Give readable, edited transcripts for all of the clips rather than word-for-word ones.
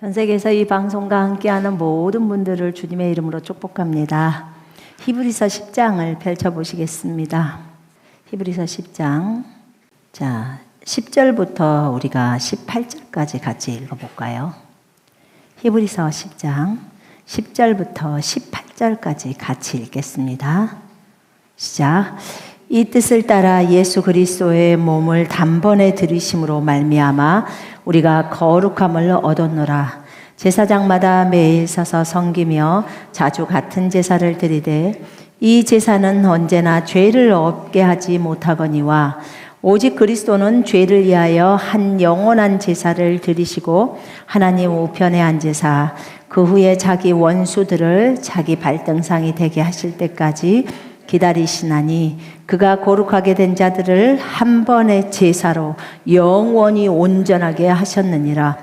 전 세계에서 이 방송과 함께하는 모든 분들을 주님의 이름으로 축복합니다. 히브리서 10장을 펼쳐보시겠습니다. 히브리서 10장. 자, 10절부터 우리가 18절까지 같이 읽어볼까요? 히브리서 10장 10절부터 18절까지 같이 읽겠습니다. 시작. 이 뜻을 따라 예수 그리스도의 몸을 단번에 들이심으로 말미암아 우리가 거룩함을 얻었노라. 제사장마다 매일 서서 섬기며 자주 같은 제사를 드리되 이 제사는 언제나 죄를 없게 하지 못하거니와 오직 그리스도는 죄를 위하여 한 영원한 제사를 드리시고 하나님 우편에 앉으사 그 후에 자기 원수들을 자기 발등상이 되게 하실 때까지 기다리시나니 그가 거룩하게 된 자들을 한 번의 제사로 영원히 온전하게 하셨느니라.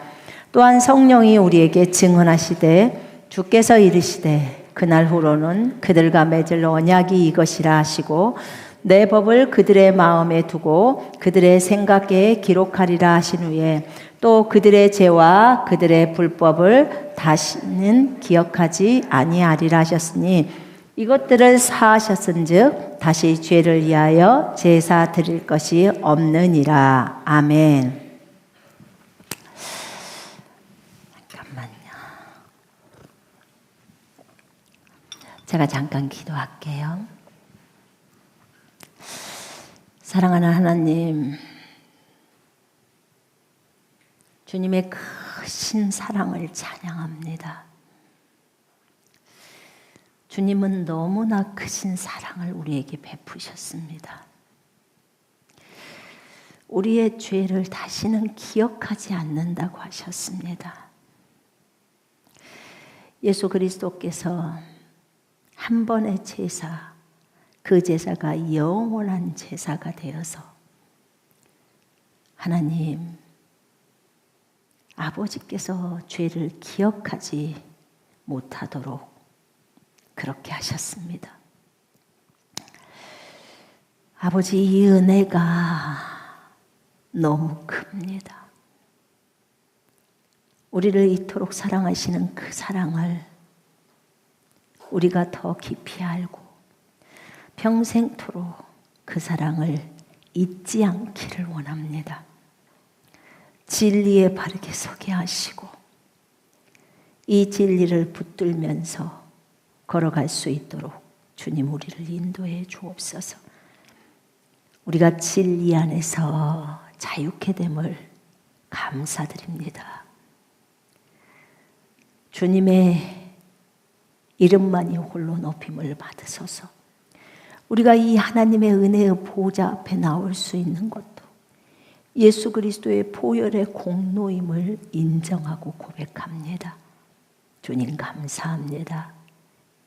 또한 성령이 우리에게 증언하시되 주께서 이르시되 그날 후로는 그들과 맺을 언약이 이것이라 하시고 내 법을 그들의 마음에 두고 그들의 생각에 기록하리라 하신 후에 또 그들의 죄와 그들의 불법을 다시는 기억하지 아니하리라 하셨으니 이것들을 사하셨은즉 다시 죄를 위하여 제사 드릴 것이 없느니라. 아멘. 잠깐만요. 제가 잠깐 기도할게요. 사랑하는 하나님, 주님의 크신 사랑을 찬양합니다. 주님은 너무나 크신 사랑을 우리에게 베푸셨습니다. 우리의 죄를 다시는 기억하지 않는다고 하셨습니다. 예수 그리스도께서 한 번의 제사, 그 제사가 영원한 제사가 되어서 하나님, 아버지께서 죄를 기억하지 못하도록 그렇게 하셨습니다. 아버지, 이 은혜가 너무 큽니다. 우리를 이토록 사랑하시는 그 사랑을 우리가 더 깊이 알고 평생토록 그 사랑을 잊지 않기를 원합니다. 진리에 바르게 서게 하시고 이 진리를 붙들면서 걸어갈 수 있도록 주님 우리를 인도해 주옵소서. 우리가 진리 안에서 자유케 됨을 감사드립니다. 주님의 이름만이 홀로 높임을 받으소서. 우리가 이 하나님의 은혜의 보좌 앞에 나올 수 있는 것도 예수 그리스도의 보혈의 공로임을 인정하고 고백합니다. 주님 감사합니다.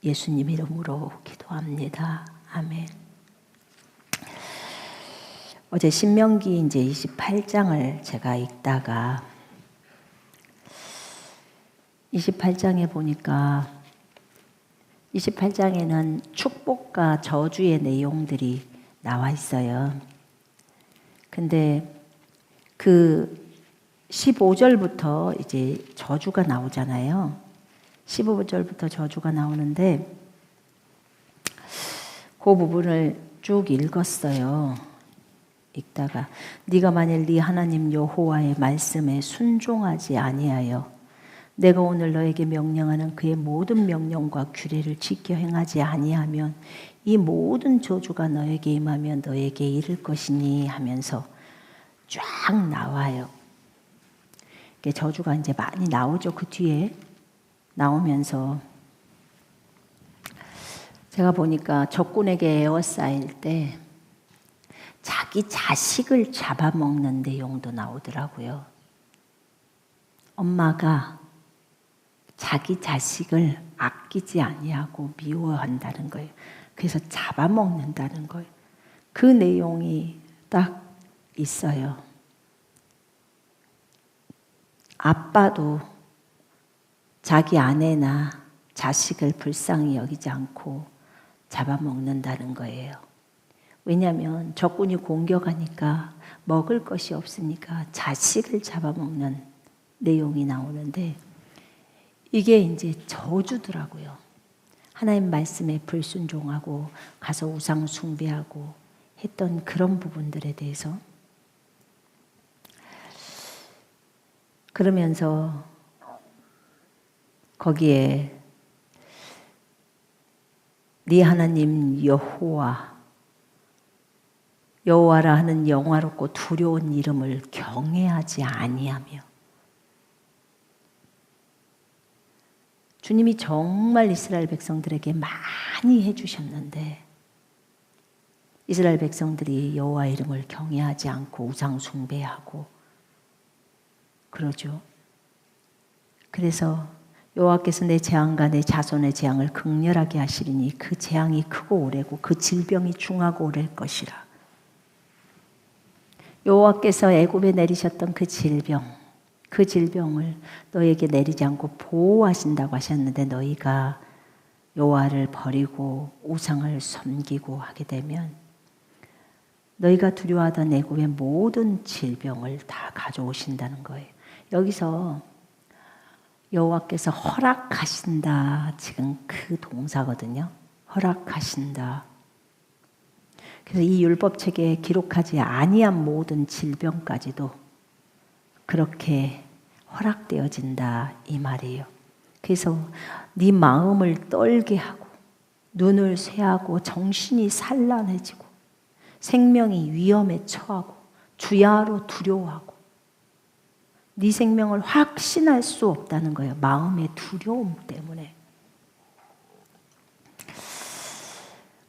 예수님 이름으로 기도합니다. 아멘. 어제 신명기 이제 28장을 제가 읽다가 28장에 보니까 28장에는 축복과 저주의 내용들이 나와 있어요. 근데 그 15절부터 이제 저주가 나오잖아요. 15절부터 저주가 나오는데 그 부분을 쭉 읽었어요. 읽다가 네가 만일 네 하나님 여호와의 말씀에 순종하지 아니하여 내가 오늘 너에게 명령하는 그의 모든 명령과 규례를 지켜 행하지 아니하면 이 모든 저주가 너에게 임하면 너에게 이를 것이니 하면서 쫙 나와요. 저주가 이제 많이 나오죠. 그 뒤에 나오면서 제가 보니까 적군에게 에워싸일 때 자기 자식을 잡아먹는 내용도 나오더라고요. 엄마가 자기 자식을 아끼지 아니하고 미워한다는 거예요. 그래서 잡아먹는다는 거예요. 그 내용이 딱 있어요. 아빠도 자기 아내나 자식을 불쌍히 여기지 않고 잡아먹는다는 거예요. 왜냐하면 적군이 공격하니까 먹을 것이 없으니까 자식을 잡아먹는 내용이 나오는데 이게 이제 저주더라고요. 하나님 말씀에 불순종하고 가서 우상 숭배하고 했던 그런 부분들에 대해서. 그러면서 거기에 네 하나님 여호와라 하는 영화롭고 두려운 이름을 경외하지 아니하며. 주님이 정말 이스라엘 백성들에게 많이 해주셨는데 이스라엘 백성들이 여호와 이름을 경외하지 않고 우상 숭배하고 그러죠. 그래서 여호와께서 내 재앙과 내 자손의 재앙을 극렬하게 하시리니 그 재앙이 크고 오래고 그 질병이 중하고 오래일 것이라. 여호와께서 애굽에 내리셨던 그 질병을 너희에게 내리지 않고 보호하신다고 하셨는데 너희가 여호와를 버리고 우상을 섬기고 하게 되면 너희가 두려워하던 애굽의 모든 질병을 다 가져오신다는 거예요. 여기서 여호와께서 허락하신다, 지금 그 동사거든요. 허락하신다. 그래서 이 율법책에 기록하지 아니한 모든 질병까지도 그렇게 허락되어진다 이 말이에요. 그래서 네 마음을 떨게 하고 눈을 쇠하고 정신이 산란해지고 생명이 위험에 처하고 주야로 두려워하고 네 생명을 확신할 수 없다는 거예요. 마음의 두려움 때문에.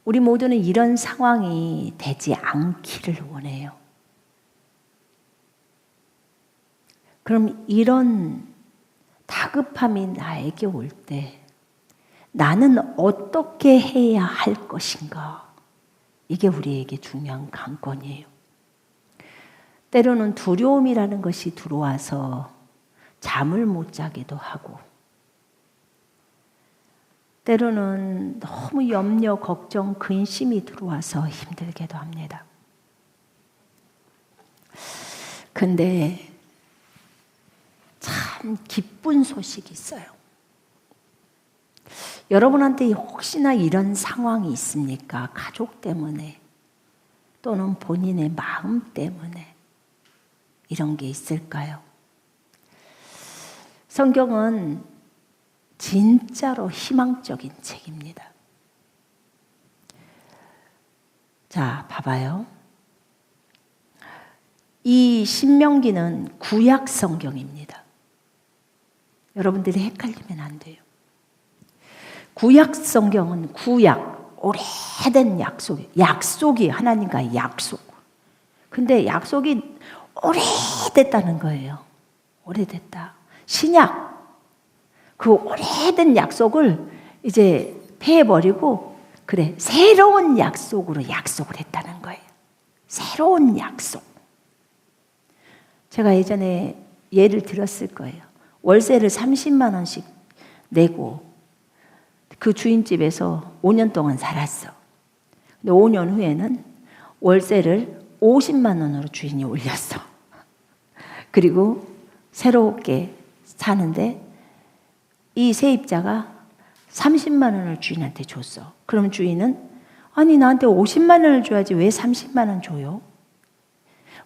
우리 모두는 이런 상황이 되지 않기를 원해요. 그럼 이런 다급함이 나에게 올 때 나는 어떻게 해야 할 것인가? 이게 우리에게 중요한 관건이에요. 때로는 두려움이라는 것이 들어와서 잠을 못 자기도 하고 때로는 너무 염려, 걱정, 근심이 들어와서 힘들게도 합니다. 근데 참 기쁜 소식이 있어요. 여러분한테 혹시나 이런 상황이 있습니까? 가족 때문에 또는 본인의 마음 때문에 이런 게 있을까요? 성경은 진짜로 희망적인 책입니다. 자, 봐봐요. 이 신명기는 구약 성경입니다. 여러분들이 헷갈리면 안 돼요. 구약 성경은 오래된 약속이 하나님과의 약속. 근데 약속이 오래됐다는 거예요. 오래됐다. 신약, 그 오래된 약속을 이제 폐해버리고 그래 새로운 약속으로 약속을 했다는 거예요. 새로운 약속. 제가 예전에 예를 들었을 거예요. 월세를 30만 원씩 내고 그 주인집에서 5년 동안 살았어. 근데 5년 후에는 월세를 50만 원으로 주인이 올렸어. 그리고 새롭게 사는데 이 세입자가 30만 원을 주인한테 줬어. 그럼 주인은 아니 나한테 50만 원을 줘야지 왜 30만 원 줘요?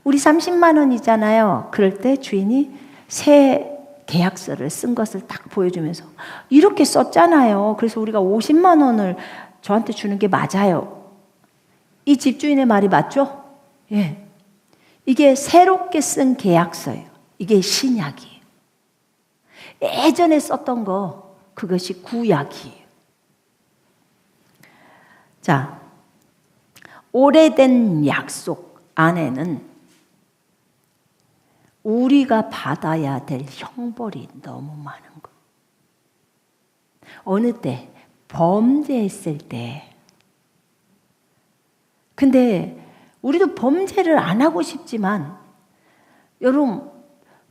우리 30만 원이잖아요. 그럴 때 주인이 새 계약서를 쓴 것을 딱 보여주면서 이렇게 썼잖아요. 그래서 우리가 50만 원을 저한테 주는 게 맞아요. 이 집주인의 말이 맞죠? 예. 이게 새롭게 쓴 계약서예요. 이게 신약이에요. 예전에 썼던 거 그것이 구약이에요. 자, 오래된 약속 안에는 우리가 받아야 될 형벌이 너무 많은 거. 어느 때? 범죄했을 때. 근데 우리도 범죄를 안 하고 싶지만 여러분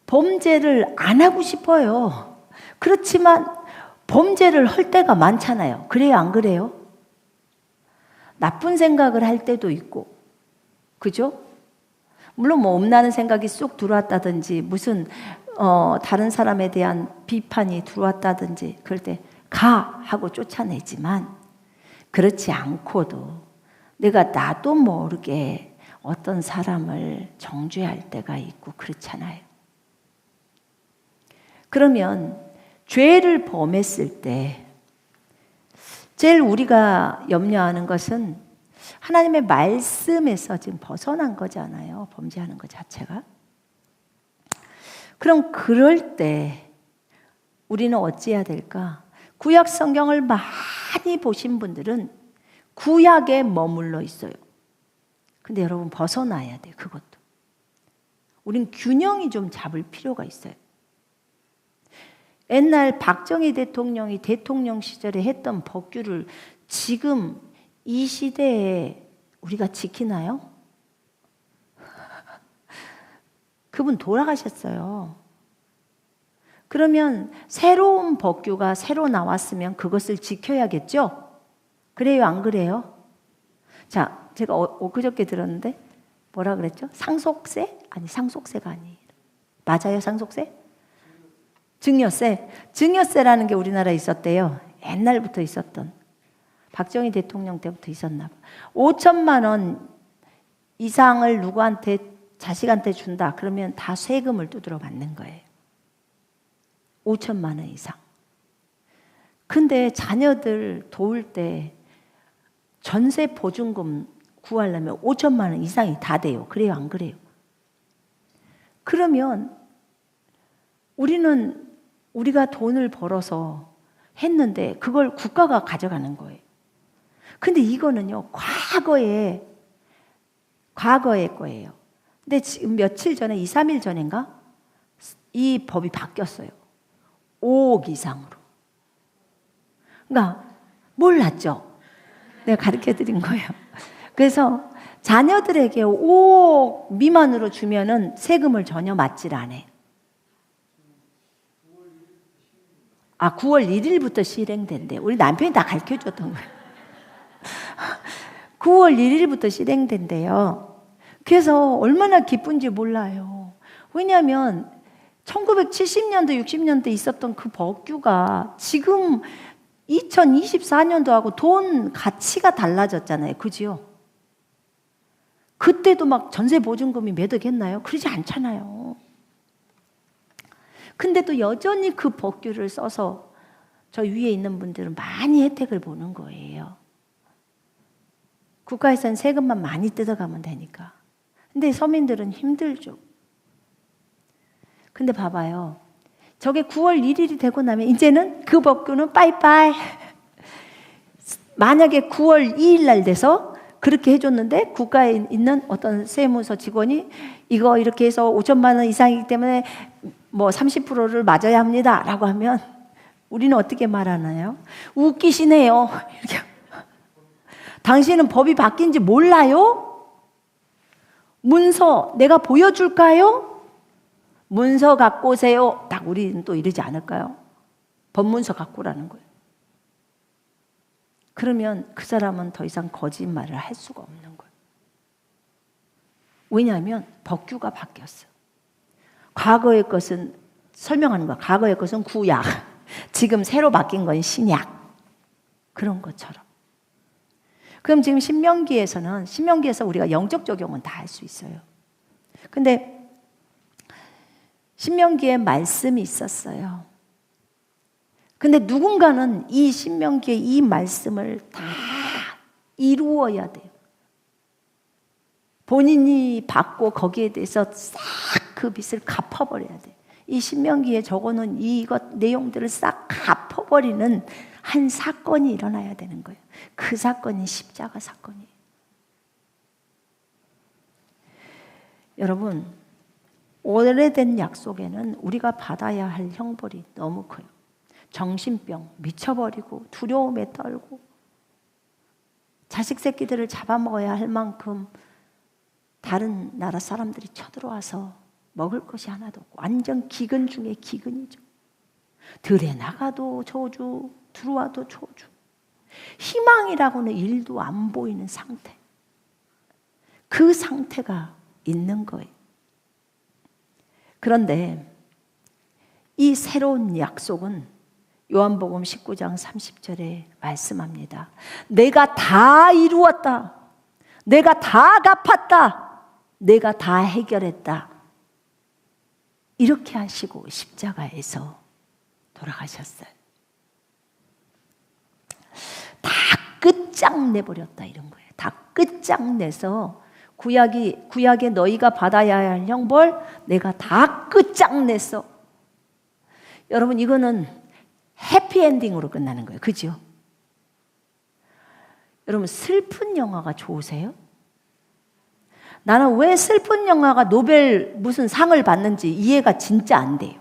범죄를 안 하고 싶어요. 그렇지만 범죄를 할 때가 많잖아요. 그래요, 안 그래요? 나쁜 생각을 할 때도 있고, 그죠? 물론 뭐 없나는 생각이 쏙 들어왔다든지 무슨 다른 사람에 대한 비판이 들어왔다든지 그럴 때 가 하고 쫓아내지만 그렇지 않고도 내가 나도 모르게 어떤 사람을 정죄할 때가 있고 그렇잖아요. 그러면 죄를 범했을 때 제일 우리가 염려하는 것은 하나님의 말씀에서 지금 벗어난 거잖아요. 범죄하는 것 자체가. 그럼 그럴 때 우리는 어찌해야 될까? 구약 성경을 많이 보신 분들은 구약에 머물러 있어요. 근데 여러분 벗어나야 돼요. 그것도. 우린 균형이 좀 잡을 필요가 있어요. 옛날 박정희 대통령이 대통령 시절에 했던 법규를 지금 이 시대에 우리가 지키나요? 그분 돌아가셨어요. 그러면 새로운 법규가 새로 나왔으면 그것을 지켜야겠죠? 그래요, 안 그래요? 자, 제가 엊그저께 들었는데 뭐라 그랬죠? 상속세? 아니, 상속세가 아니에요. 맞아요, 상속세? 증여세. 증여세라는 게 우리나라에 있었대요. 옛날부터 있었던. 박정희 대통령 때부터 있었나 봐. 5천만 원 이상을 누구한테 자식한테 준다. 그러면 다 세금을 두드러 맞는 거예요. 5천만 원 이상. 근데 자녀들 도울 때 전세 보증금 구하려면 5천만 원 이상이 다 돼요. 그래요, 안 그래요? 그러면 우리가 돈을 벌어서 했는데 그걸 국가가 가져가는 거예요. 근데 이거는요, 과거의 거예요. 근데 지금 며칠 전에, 2, 3일 전인가? 이 법이 바뀌었어요. 5억 이상으로. 그러니까 몰랐죠? 내가 가르쳐 드린 거예요. 그래서 자녀들에게 5억 미만으로 주면은 세금을 전혀 맞질 않아요. 9월 1일부터 실행된대. 우리 남편이 다 가르쳐 줬던 거예요. 9월 1일부터 실행된대요. 그래서 얼마나 기쁜지 몰라요. 왜냐하면 1970년도, 60년대 있었던 그 법규가 지금 2024년도하고 돈 가치가 달라졌잖아요. 그지요? 그때도 막 전세 보증금이 몇 억 했나요? 그러지 않잖아요. 근데도 여전히 그 법규를 써서 저 위에 있는 분들은 많이 혜택을 보는 거예요. 국가에서는 세금만 많이 뜯어가면 되니까. 근데 서민들은 힘들죠. 근데 봐봐요. 저게 9월 1일이 되고 나면 이제는 그 법규는 빠이빠이. 만약에 9월 2일 날 돼서 그렇게 해줬는데 국가에 있는 어떤 세무서 직원이 이거 이렇게 해서 5천만 원 이상이기 때문에 뭐 30%를 맞아야 합니다 라고 하면 우리는 어떻게 말하나요? 웃기시네요. 이렇게. 당신은 법이 바뀐지 몰라요? 문서 내가 보여줄까요? 문서 갖고 오세요. 딱 우리는 또 이러지 않을까요? 법문서 갖고 오라는 거예요. 그러면 그 사람은 더 이상 거짓말을 할 수가 없는 거예요. 왜냐하면 법규가 바뀌었어요. 과거의 것은 설명하는 거야. 과거의 것은 구약. 지금 새로 바뀐 건 신약. 그런 것처럼. 그럼 지금 신명기에서 우리가 영적 적용은 다 할 수 있어요. 근데 신명기에 말씀이 있었어요. 근데 누군가는 이 신명기의 이 말씀을 다 이루어야 돼요. 본인이 받고 거기에 대해서 싹 그 빚을 갚아버려야 돼요. 이 신명기에 적어놓은 이것 내용들을 싹 갚아버리는 한 사건이 일어나야 되는 거예요. 그 사건이 십자가 사건이에요. 여러분, 오래된 약속에는 우리가 받아야 할 형벌이 너무 커요. 정신병, 미쳐버리고 두려움에 떨고 자식 새끼들을 잡아먹어야 할 만큼 다른 나라 사람들이 쳐들어와서 먹을 것이 하나도 없고 완전 기근 중에 기근이죠. 들에 나가도 저주, 들어와도 저주. 희망이라고는 일도 안 보이는 상태. 그 상태가 있는 거예요. 그런데 이 새로운 약속은 요한복음 19장 30절에 말씀합니다. 내가 다 이루었다. 내가 다 갚았다. 내가 다 해결했다. 이렇게 하시고 십자가에서 돌아가셨어요. 다 끝장내버렸다 이런 거예요. 다 끝장내서 구약에 너희가 받아야 할 형벌 내가 다 끝장냈어. 여러분 이거는 해피엔딩으로 끝나는 거예요. 그죠? 여러분 슬픈 영화가 좋으세요? 나는 왜 슬픈 영화가 노벨 무슨 상을 받는지 이해가 진짜 안 돼요.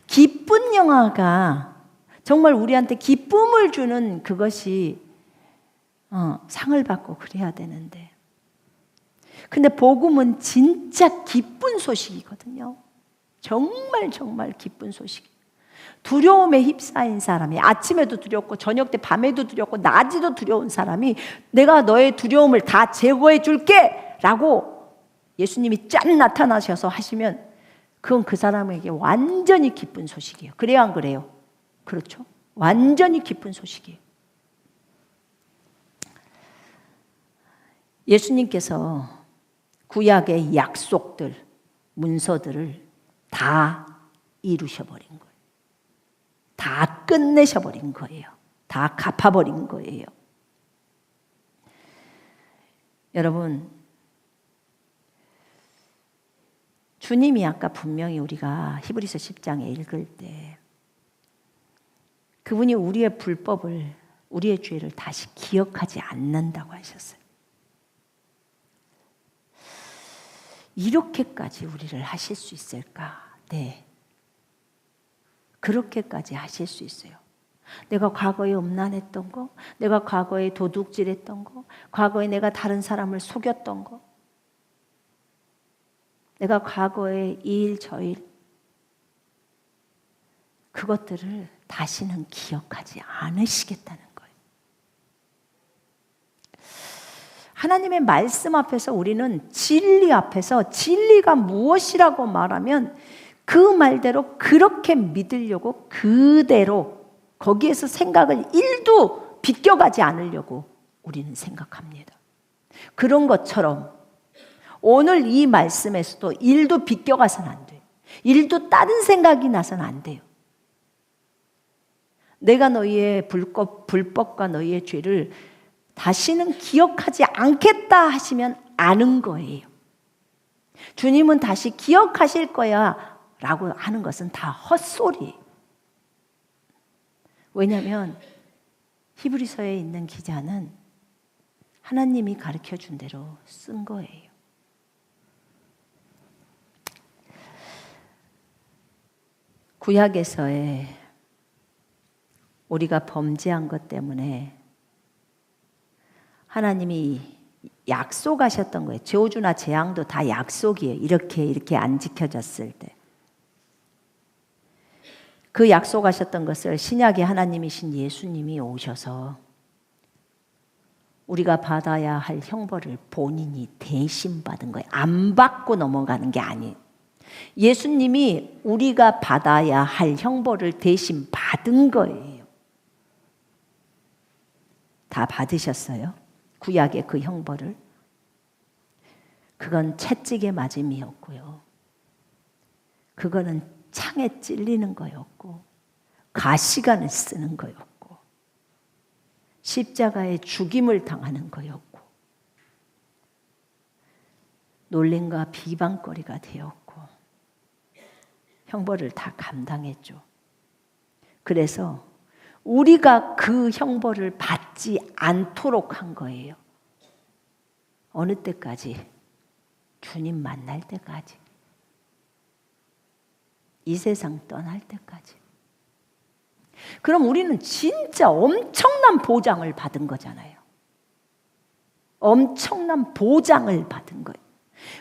기쁜 영화가 정말 우리한테 기쁨을 주는 그것이 상을 받고 그래야 되는데, 근데 복음은 진짜 기쁜 소식이거든요. 정말 정말 기쁜 소식. 두려움에 휩싸인 사람이, 아침에도 두렵고 저녁 때 밤에도 두렵고 낮에도 두려운 사람이 내가 너의 두려움을 다 제거해 줄게 라고 예수님이 짠 나타나셔서 하시면 그건 그 사람에게 완전히 기쁜 소식이에요. 그래요 안 그래요? 그렇죠? 완전히 기쁜 소식이에요. 예수님께서 구약의 약속들, 문서들을 다 이루셔버린 거예요. 다 끝내셔버린 거예요. 다 갚아버린 거예요. 여러분, 주님이 아까 분명히 우리가 히브리서 10장에 읽을 때 그분이 우리의 불법을, 우리의 죄를 다시 기억하지 않는다고 하셨어요. 이렇게까지 우리를 하실 수 있을까? 네. 그렇게까지 하실 수 있어요. 내가 과거에 음란했던 거, 내가 과거에 도둑질했던 거, 과거에 내가 다른 사람을 속였던 거, 내가 과거에 이 일 저 일, 그것들을 다시는 기억하지 않으시겠다는 거예요. 하나님의 말씀 앞에서 우리는 진리 앞에서 진리가 무엇이라고 말하면 그 말대로 그렇게 믿으려고 그대로 거기에서 생각을 1도 비껴가지 않으려고 우리는 생각합니다. 그런 것처럼 오늘 이 말씀에서도 1도 비껴가서는 안 돼요. 1도 다른 생각이 나서는 안 돼요. 내가 너희의 불법과 너희의 죄를 다시는 기억하지 않겠다 하시면 아는 거예요. 주님은 다시 기억하실 거야 라고 하는 것은 다 헛소리. 왜냐하면 히브리서에 있는 기자는 하나님이 가르쳐 준 대로 쓴 거예요. 구약에서의 우리가 범죄한 것 때문에 하나님이 약속하셨던 거예요. 저주나 재앙도 다 약속이에요. 이렇게 안 지켜졌을 때. 그 약속하셨던 것을 신약의 하나님이신 예수님이 오셔서 우리가 받아야 할 형벌을 본인이 대신 받은 거예요. 안 받고 넘어가는 게 아니에요. 예수님이 우리가 받아야 할 형벌을 대신 받은 거예요. 다 받으셨어요. 구약의 그 형벌을. 그건 채찍에 맞음이었고요. 그거는 창에 찔리는 거였고 가시관을 쓰는 거였고 십자가에 죽임을 당하는 거였고 놀림과 비방거리가 되었고 형벌을 다 감당했죠. 그래서 우리가 그 형벌을 받지 않도록 한 거예요. 어느 때까지? 주님 만날 때까지. 이 세상 떠날 때까지. 그럼 우리는 진짜 엄청난 보장을 받은 거잖아요. 엄청난 보장을 받은 거예요.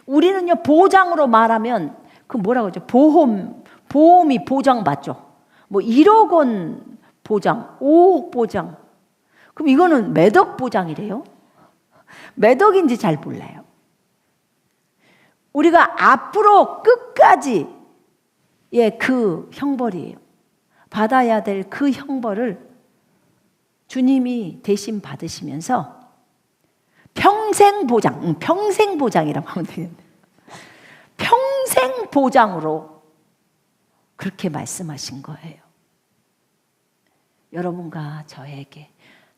우리는요, 보장으로 말하면 그 뭐라고 하죠? 보험이 보장받죠. 뭐 1억 원 보장, 5억 보장. 그럼 이거는 몇 억 보장이래요? 몇 억인지 잘 몰라요. 우리가 앞으로 끝까지 그 형벌이에요. 받아야 될 그 형벌을 주님이 대신 받으시면서 평생 보장, 평생 보장이라고 하면 되겠네요. 평생 보장으로 그렇게 말씀하신 거예요. 여러분과 저에게,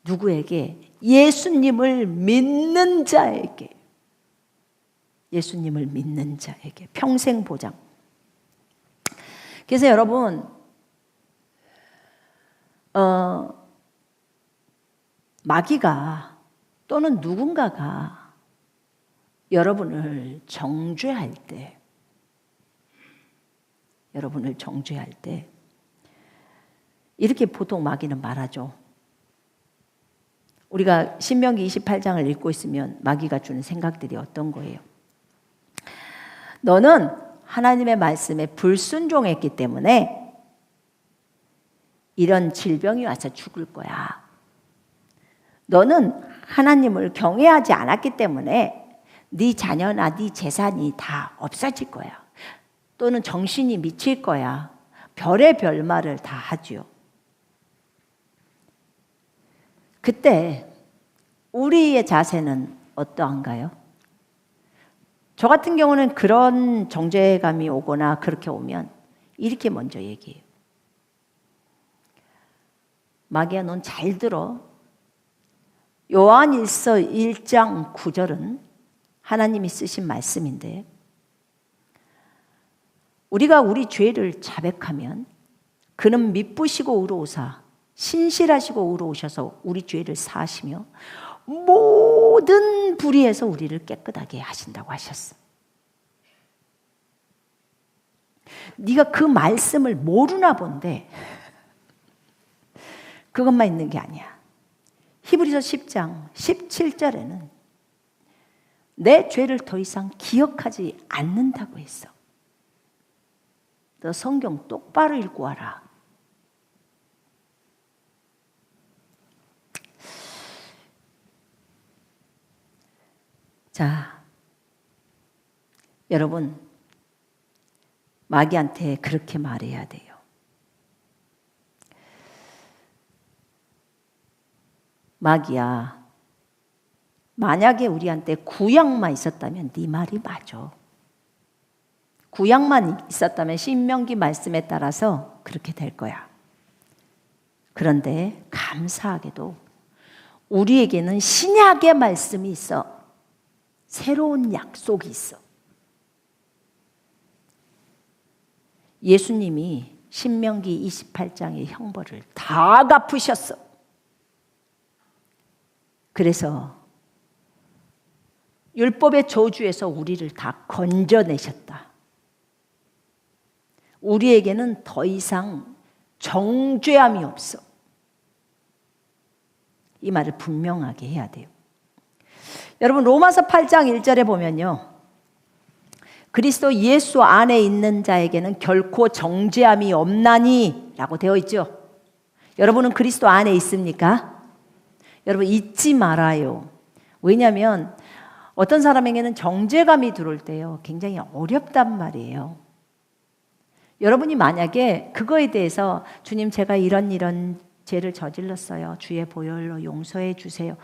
누구에게? 예수님을 믿는 자에게, 예수님을 믿는 자에게 평생 보장. 그래서 여러분, 마귀가 또는 누군가가 여러분을 정죄할 때, 여러분을 정죄할 때 이렇게 보통 마귀는 말하죠. 우리가 신명기 28장을 읽고 있으면 마귀가 주는 생각들이 어떤 거예요? 너는 하나님의 말씀에 불순종했기 때문에 이런 질병이 와서 죽을 거야. 너는 하나님을 경외하지 않았기 때문에 네 자녀나 네 재산이 다 없어질 거야. 또는 정신이 미칠 거야. 별의 별말을 다 하지요. 그때 우리의 자세는 어떠한가요? 저 같은 경우는 그런 정죄감이 오거나 그렇게 오면 이렇게 먼저 얘기해요. 마귀야, 넌 잘 들어. 요한일서 1장 9절은 하나님이 쓰신 말씀인데, 우리가 우리 죄를 자백하면 그는 미쁘시고 의로우사 신실하시고 의로우셔서 우리 죄를 사하시며 모든 불의에서 우리를 깨끗하게 하신다고 하셨어. 네가 그 말씀을 모르나 본데 그것만 있는 게 아니야. 히브리서 10장 17절에는 내 죄를 더 이상 기억하지 않는다고 했어. 너 성경 똑바로 읽고 와라. 자, 여러분, 마귀한테 그렇게 말해야 돼요. 마귀야, 만약에 우리한테 구약만 있었다면 네 말이 맞아. 구약만 있었다면 신명기 말씀에 따라서 그렇게 될 거야. 그런데 감사하게도 우리에게는 신약의 말씀이 있어. 새로운 약속이 있어. 예수님이 신명기 28장의 형벌을 다 갚으셨어. 그래서 율법의 저주에서 우리를 다 건져내셨다. 우리에게는 더 이상 정죄함이 없어. 이 말을 분명하게 해야 돼요. 여러분, 로마서 8장 1절에 보면요, 그리스도 예수 안에 있는 자에게는 결코 정죄함이 없나니 라고 되어 있죠. 여러분은 그리스도 안에 있습니까? 여러분, 잊지 말아요. 왜냐하면 어떤 사람에게는 정죄감이 들어올 때요, 굉장히 어렵단 말이에요. 여러분이 만약에 그거에 대해서 주님, 제가 이런 죄를 저질렀어요. 주의 보혈로 용서해 주세요.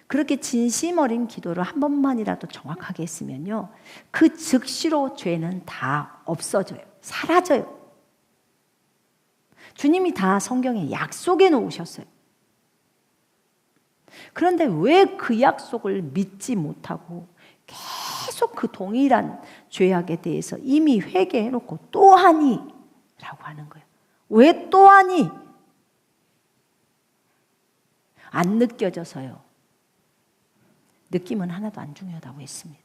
그렇게 진심 어린 기도를 한 번만이라도 정확하게 했으면요, 그 즉시로 죄는 다 없어져요. 사라져요. 주님이 다 성경에 약속해 놓으셨어요. 그런데 왜 그 약속을 믿지 못하고 계속 그 동일한 죄악에 대해서 이미 회개해 놓고 또 하니? 라고 하는 거예요. 왜 또 하니? 안 느껴져서요. 느낌은 하나도 안 중요하다고 했습니다.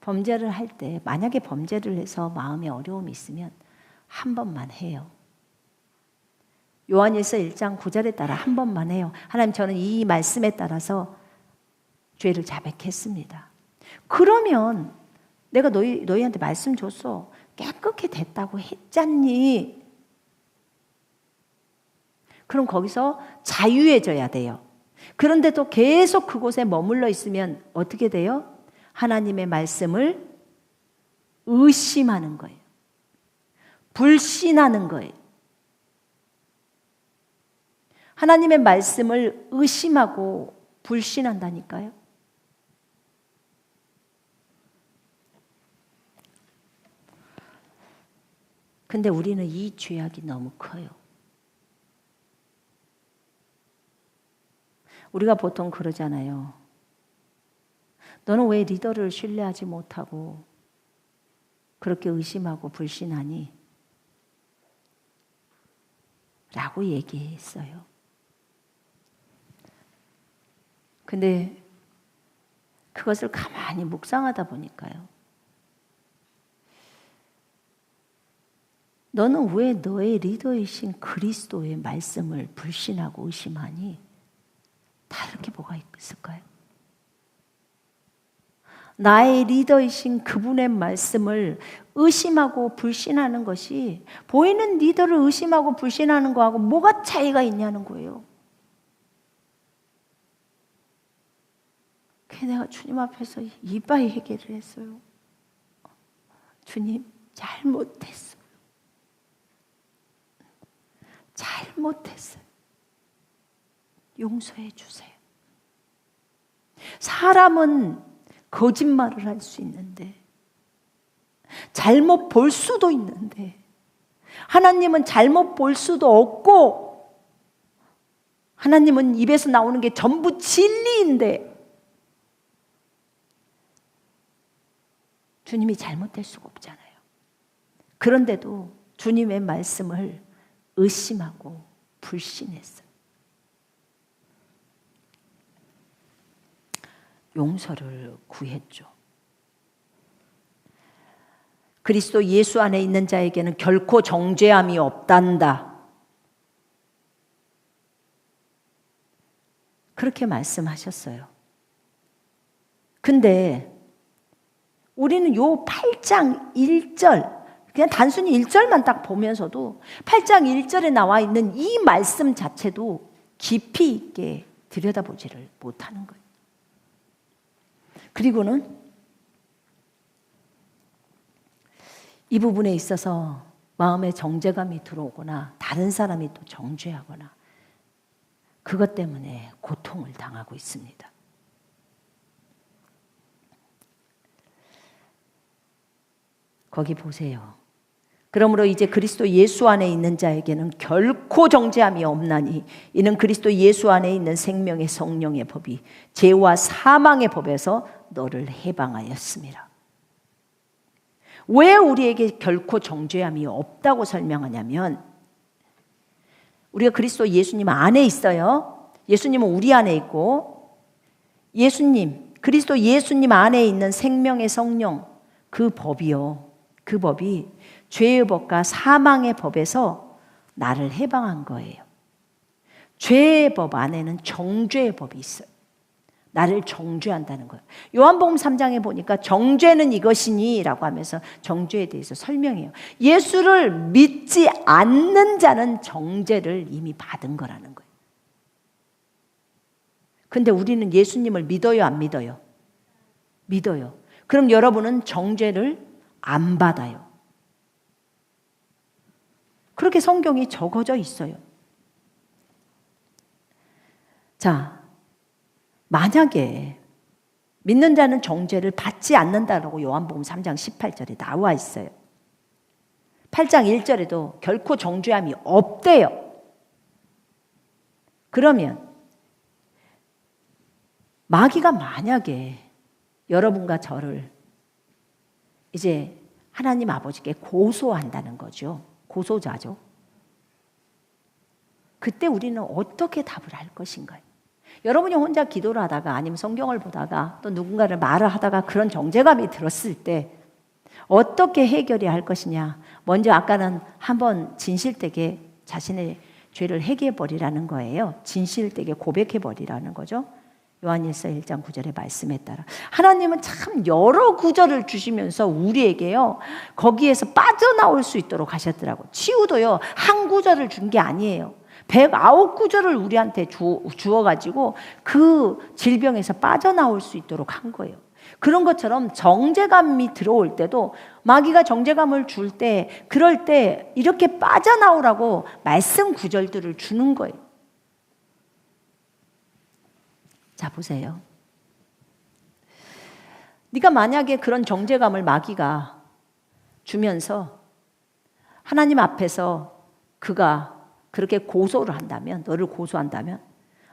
범죄를 할 때 만약에 범죄를 해서 마음에 어려움이 있으면 한 번만 해요. 요한일서 1장 9절에 따라 한 번만 해요. 하나님, 저는 이 말씀에 따라서 죄를 자백했습니다. 그러면 내가 너희한테 말씀 줬어. 깨끗이 됐다고 했잖니. 그럼 거기서 자유해져야 돼요. 그런데도 계속 그곳에 머물러 있으면 어떻게 돼요? 하나님의 말씀을 의심하는 거예요. 불신하는 거예요. 하나님의 말씀을 의심하고 불신한다니까요. 근데 우리는 이 죄악이 너무 커요. 우리가 보통 그러잖아요. 너는 왜 리더를 신뢰하지 못하고 그렇게 의심하고 불신하니? 라고 얘기했어요. 근데 그것을 가만히 묵상하다 보니까요. 너는 왜 너의 리더이신 그리스도의 말씀을 불신하고 의심하니? 다른 게 뭐가 있을까요? 나의 리더이신 그분의 말씀을 의심하고 불신하는 것이 보이는 리더를 의심하고 불신하는 거하고 뭐가 차이가 있냐는 거예요. 그래서 내가 주님 앞에서 이바이 회개를 했어요. 주님, 잘못했어요. 잘못했어요. 용서해 주세요. 사람은 거짓말을 할 수 있는데, 잘못 볼 수도 있는데, 하나님은 잘못 볼 수도 없고, 하나님은 입에서 나오는 게 전부 진리인데, 주님이 잘못될 수가 없잖아요. 그런데도 주님의 말씀을 의심하고 불신했어요. 용서를 구했죠. 그리스도 예수 안에 있는 자에게는 결코 정죄함이 없단다. 그렇게 말씀하셨어요. 근데 우리는 요 8장 1절, 그냥 단순히 1절만 딱 보면서도 8장 1절에 나와 있는 이 말씀 자체도 깊이 있게 들여다보지를 못하는 거예요. 그리고는 이 부분에 있어서 마음에 정죄감이 들어오거나 다른 사람이 또 정죄하거나 그것 때문에 고통을 당하고 있습니다. 거기 보세요. 그러므로 이제 그리스도 예수 안에 있는 자에게는 결코 정죄함이 없나니 이는 그리스도 예수 안에 있는 생명의 성령의 법이 죄와 사망의 법에서 너를 해방하였습니다. 왜 우리에게 결코 정죄함이 없다고 설명하냐면 우리가 그리스도 예수님 안에 있어요. 예수님은 우리 안에 있고 예수님, 그리스도 예수님 안에 있는 생명의 성령 그 법이요. 그 법이 죄의 법과 사망의 법에서 나를 해방한 거예요. 죄의 법 안에는 정죄의 법이 있어요. 나를 정죄한다는 거예요. 요한복음 3장에 보니까 정죄는 이것이니 라고 하면서 정죄에 대해서 설명해요. 예수를 믿지 않는 자는 정죄를 이미 받은 거라는 거예요. 근데 우리는 예수님을 믿어요, 안 믿어요? 믿어요. 그럼 여러분은 정죄를 안 받아요. 그렇게 성경이 적어져 있어요. 자, 만약에 믿는 자는 정죄를 받지 않는다라고 요한복음 3장 18절에 나와 있어요. 8장 1절에도 결코 정죄함이 없대요. 그러면 마귀가 만약에 여러분과 저를 이제 하나님 아버지께 고소한다는 거죠. 고소자죠. 그때 우리는 어떻게 답을 할 것인가요? 여러분이 혼자 기도를 하다가 아니면 성경을 보다가 또 누군가를 말을 하다가 그런 정죄감이 들었을 때 어떻게 해결이 할 것이냐. 먼저 아까는 한번 진실되게 자신의 죄를 회개해버리라는 거예요. 진실되게 고백해버리라는 거죠. 요한일서 1장 9절의 말씀에 따라 하나님은 참 여러 구절을 주시면서 우리에게요 거기에서 빠져나올 수 있도록 하셨더라고요. 치유도요 한 구절을 준 게 아니에요. 109구절을 우리한테 주어가지고 그 질병에서 빠져나올 수 있도록 한 거예요. 그런 것처럼 정죄감이 들어올 때도 마귀가 정죄감을 줄 때, 그럴 때 이렇게 빠져나오라고 말씀 구절들을 주는 거예요. 자, 보세요. 네가 만약에 그런 정죄감을 마귀가 주면서 하나님 앞에서 그가 그렇게 고소를 한다면, 너를 고소한다면,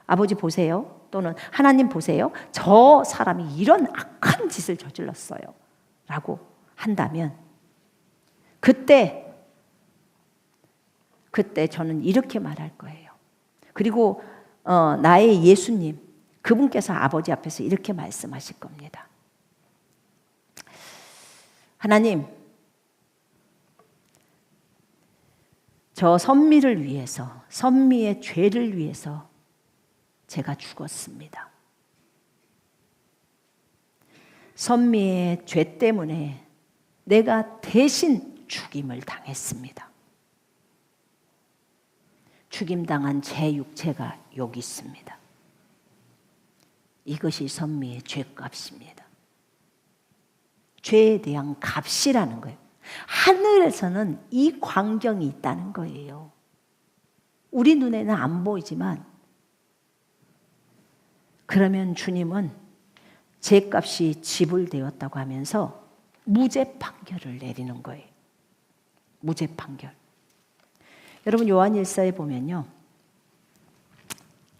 아버지 보세요, 또는 하나님 보세요, 저 사람이 이런 악한 짓을 저질렀어요 라고 한다면, 그때 저는 이렇게 말할 거예요. 그리고 나의 예수님, 그분께서 아버지 앞에서 이렇게 말씀하실 겁니다. 하나님, 저 선미를 위해서, 선미의 죄를 위해서 제가 죽었습니다. 선미의 죄 때문에 내가 대신 죽임을 당했습니다. 죽임당한 제 육체가 여기 있습니다. 이것이 선미의 죄값입니다. 죄에 대한 값이라는 거예요. 하늘에서는 이 광경이 있다는 거예요. 우리 눈에는 안 보이지만, 그러면 주님은 죄값이 지불되었다고 하면서 무죄 판결을 내리는 거예요. 무죄 판결. 여러분 요한일서에 보면요,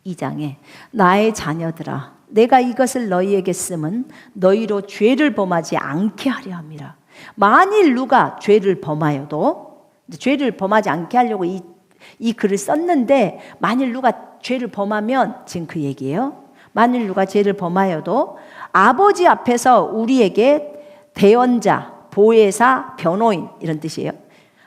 2장에 나의 자녀들아 내가 이것을 너희에게 쓰면 너희로 죄를 범하지 않게 하려 함이라. 만일 누가 죄를 범하여도, 죄를 범하지 않게 하려고 이 글을 썼는데, 만일 누가 죄를 범하면, 지금 그 얘기예요. 만일 누가 죄를 범하여도 아버지 앞에서 우리에게 대언자, 보혜사, 변호인, 이런 뜻이에요.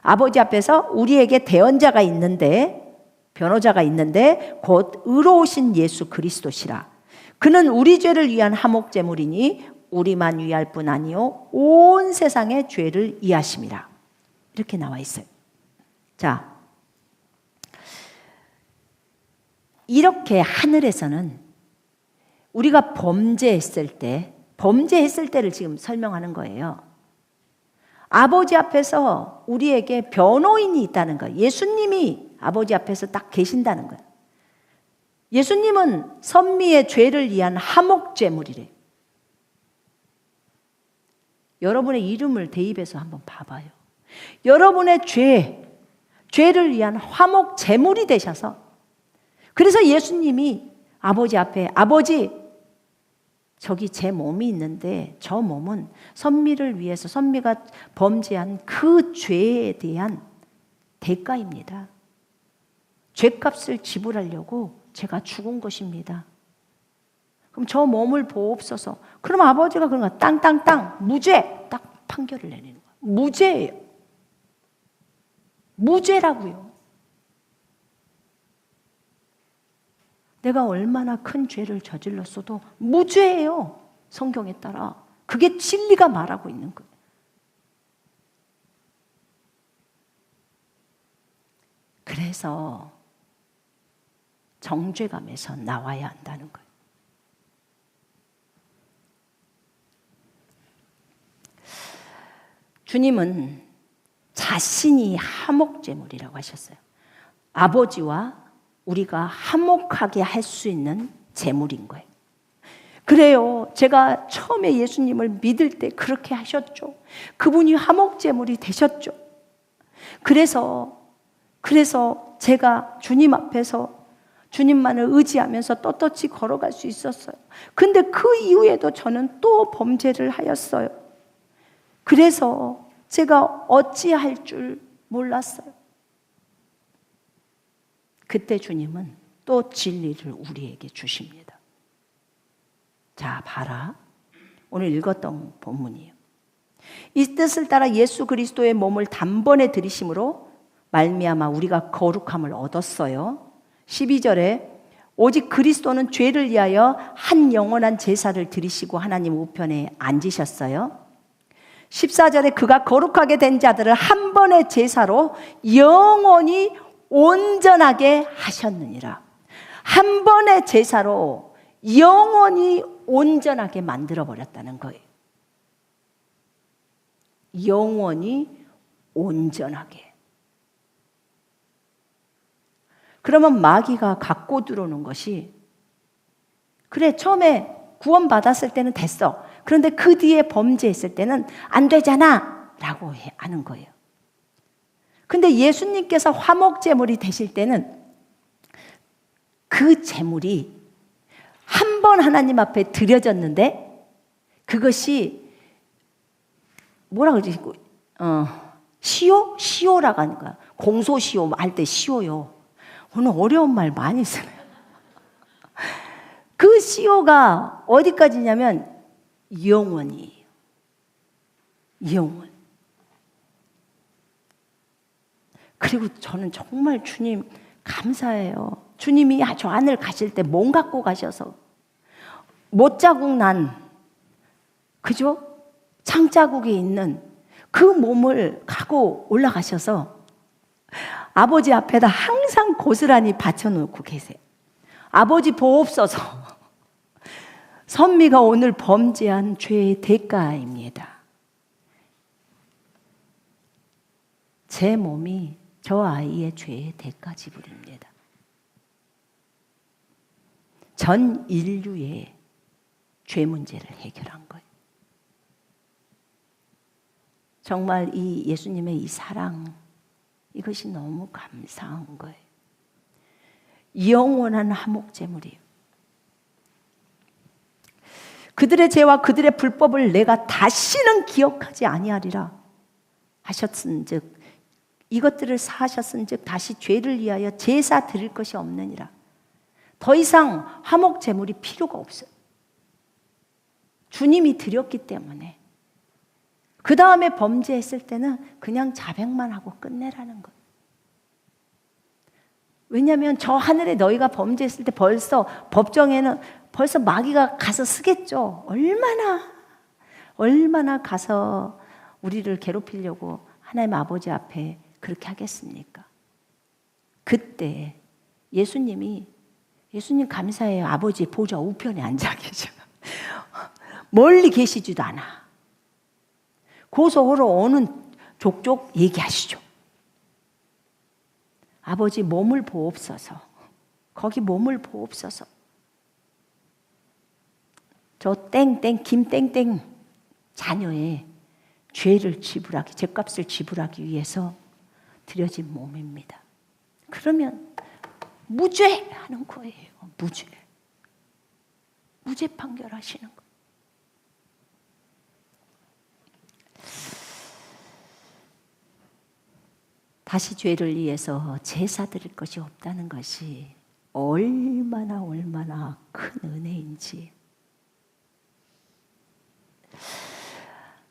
아버지 앞에서 우리에게 대언자가 있는데, 변호자가 있는데 곧 의로우신 예수 그리스도시라. 그는 우리 죄를 위한 화목제물이니 우리만 위할 뿐 아니요 온 세상의 죄를 이하심이라. 이렇게 나와 있어요. 자, 이렇게 하늘에서는 우리가 범죄했을 때를 지금 설명하는 거예요. 아버지 앞에서 우리에게 변호인이 있다는 거예요. 예수님이 아버지 앞에서 딱 계신다는 거예요. 예수님은 선미의 죄를 위한 화목제물이래. 여러분의 이름을 대입해서 한번 봐봐요. 여러분의 죄를 위한 화목제물이 되셔서, 그래서 예수님이 아버지 앞에, 아버지 저기 제 몸이 있는데 저 몸은 선미를 위해서, 선미가 범죄한 그 죄에 대한 대가입니다. 죄값을 지불하려고 제가 죽은 것입니다. 그럼 저 몸을 보옵소서. 그럼 아버지가 그런 거 땅땅땅 무죄 딱 판결을 내리는 거예요. 무죄예요. 무죄라고요. 내가 얼마나 큰 죄를 저질렀어도 무죄예요. 성경에 따라. 그게 진리가 말하고 있는 거예요. 그래서 정죄감에서 나와야 한다는 거예요. 주님은 자신이 화목제물이라고 하셨어요. 아버지와 우리가 화목하게 할 수 있는 제물인 거예요. 그래요. 제가 처음에 예수님을 믿을 때 그렇게 하셨죠. 그분이 화목제물이 되셨죠. 그래서 제가 주님 앞에서 주님만을 의지하면서 떳떳이 걸어갈 수 있었어요. 근데 그 이후에도 저는 또 범죄를 하였어요. 그래서 제가 어찌할 줄 몰랐어요. 그때 주님은 또 진리를 우리에게 주십니다. 자, 봐라. 오늘 읽었던 본문이에요. 이 뜻을 따라 예수 그리스도의 몸을 단번에 들이심으로 말미암아 우리가 거룩함을 얻었어요. 12절에 오직 그리스도는 죄를 위하여 한 영원한 제사를 드리시고 하나님 우편에 앉으셨어요. 14절에 그가 거룩하게 된 자들을 한 번의 제사로 영원히 온전하게 하셨느니라. 한 번의 제사로 영원히 온전하게 만들어버렸다는 거예요. 영원히 온전하게. 그러면 마귀가 갖고 들어오는 것이, 그래 처음에 구원받았을 때는 됐어. 그런데 그 뒤에 범죄했을 때는 안 되잖아 라고 하는 거예요. 근데 예수님께서 화목제물이 되실 때는 그 제물이 한 번 하나님 앞에 드려졌는데 그것이 뭐라 그러지? 시효라고 하는 거야. 공소시효 할 때 시효요. 오늘 어려운 말 많이 쓰네요. 그 시효가 어디까지냐면 영원이에요. 영원. 그리고 저는 정말 주님 감사해요. 주님이 저 하늘 가실 때 몸 갖고 가셔서 못자국 난, 그죠? 창자국에 있는 그 몸을 갖고 올라가셔서 아버지 앞에다 항상 고스란히 바쳐놓고 계세요. 아버지 보옵소서. 선미가 오늘 범죄한 죄의 대가입니다. 제 몸이 저 아이의 죄의 대가 지불입니다. 전 인류의 죄 문제를 해결한 거예요. 정말 이 예수님의 이 사랑, 이것이 너무 감사한 거예요. 영원한 화목제물이에요. 그들의 죄와 그들의 불법을 내가 다시는 기억하지 아니하리라 하셨은즉, 이것들을 사하셨은즉 다시 죄를 위하여 제사 드릴 것이 없느니라. 더 이상 화목제물이 필요가 없어요. 주님이 드렸기 때문에. 그 다음에 범죄했을 때는 그냥 자백만 하고 끝내라는 거예요. 왜냐하면 저 하늘에 너희가 범죄했을 때 벌써 법정에는 벌써 마귀가 가서 쓰겠죠. 얼마나 가서 우리를 괴롭히려고 하나님 아버지 앞에 그렇게 하겠습니까? 그때 예수님 감사해요. 아버지 보좌 우편에 앉아 계셔. 멀리 계시지도 않아. 고소하러 오는 족족 얘기하시죠. 아버지 몸을 보옵소서. 거기 몸을 보옵소서. 저 땡땡 김땡땡 자녀의 죄를 지불하기, 죄값을 지불하기 위해서 드려진 몸입니다. 그러면 무죄 하는 거예요. 무죄 판결하시는 거예요. 다시 죄를 위해서 제사 드릴 것이 없다는 것이 얼마나 큰 은혜인지.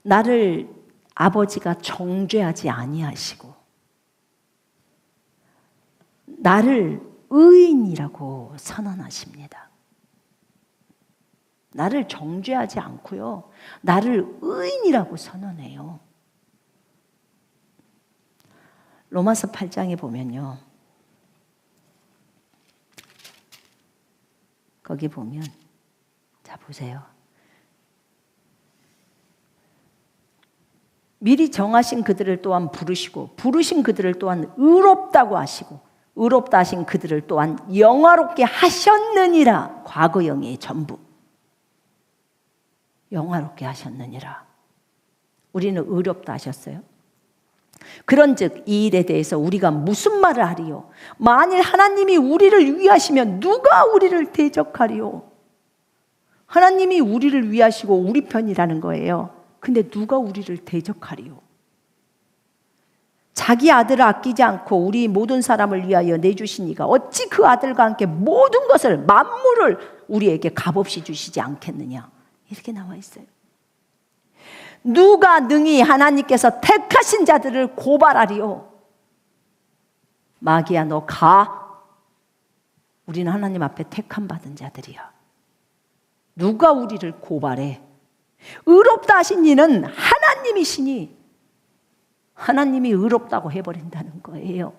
나를 아버지가 정죄하지 아니하시고 나를 의인이라고 선언하십니다. 나를 정죄하지 않고요, 나를 의인이라고 선언해요. 로마서 8장에 보면요, 거기 보면, 자 보세요. 미리 정하신 그들을 또한 부르시고 부르신 그들을 또한 의롭다고 하시고 의롭다 하신 그들을 또한 영화롭게 하셨느니라. 과거형의 전부. 영화롭게 하셨느니라. 우리는 의롭다 하셨어요. 그런즉 이 일에 대해서 우리가 무슨 말을 하리요? 만일 하나님이 우리를 위하시면 누가 우리를 대적하리요? 하나님이 우리를 위하시고 우리 편이라는 거예요. 근데 누가 우리를 대적하리요? 자기 아들을 아끼지 않고 우리 모든 사람을 위하여 내주신 이가 어찌 그 아들과 함께 모든 것을, 만물을 우리에게 값없이 주시지 않겠느냐? 이렇게 나와 있어요. 누가 능히 하나님께서 택하신 자들을 고발하리요? 마귀야, 너 가. 우리는 하나님 앞에 택함 받은 자들이야. 누가 우리를 고발해? 의롭다 하신 이는 하나님이시니 하나님이 의롭다고 해버린다는 거예요.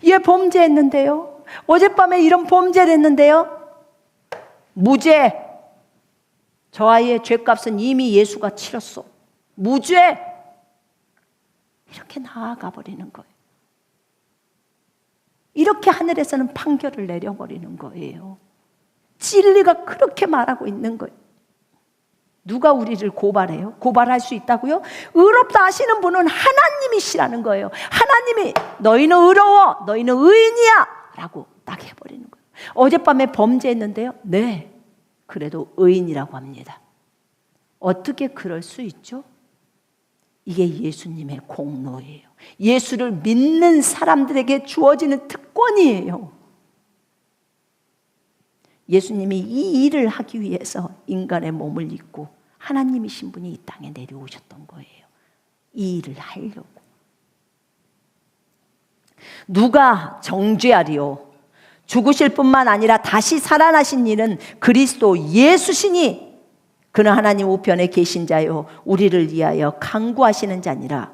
얘 범죄했는데요, 어젯밤에 이런 범죄를 했는데요, 무죄. 저 아이의 죄값은 이미 예수가 치렀어. 무죄! 이렇게 나아가 버리는 거예요. 이렇게 하늘에서는 판결을 내려버리는 거예요. 진리가 그렇게 말하고 있는 거예요. 누가 우리를 고발해요? 고발할 수 있다고요? 의롭다 하시는 분은 하나님이시라는 거예요. 하나님이 너희는 의로워, 너희는 의인이야 라고 딱 해버리는 거예요. 어젯밤에 범죄했는데요? 네, 그래도 의인이라고 합니다. 어떻게 그럴 수 있죠? 이게 예수님의 공로예요. 예수를 믿는 사람들에게 주어지는 특권이에요. 예수님이 이 일을 하기 위해서 인간의 몸을 입고 하나님이신 분이 이 땅에 내려오셨던 거예요. 이 일을 하려고. 누가 정죄하리요? 죽으실 뿐만 아니라 다시 살아나신 이는 그리스도 예수시니 그는 하나님 우편에 계신 자요 우리를 위하여 간구하시는 자니라.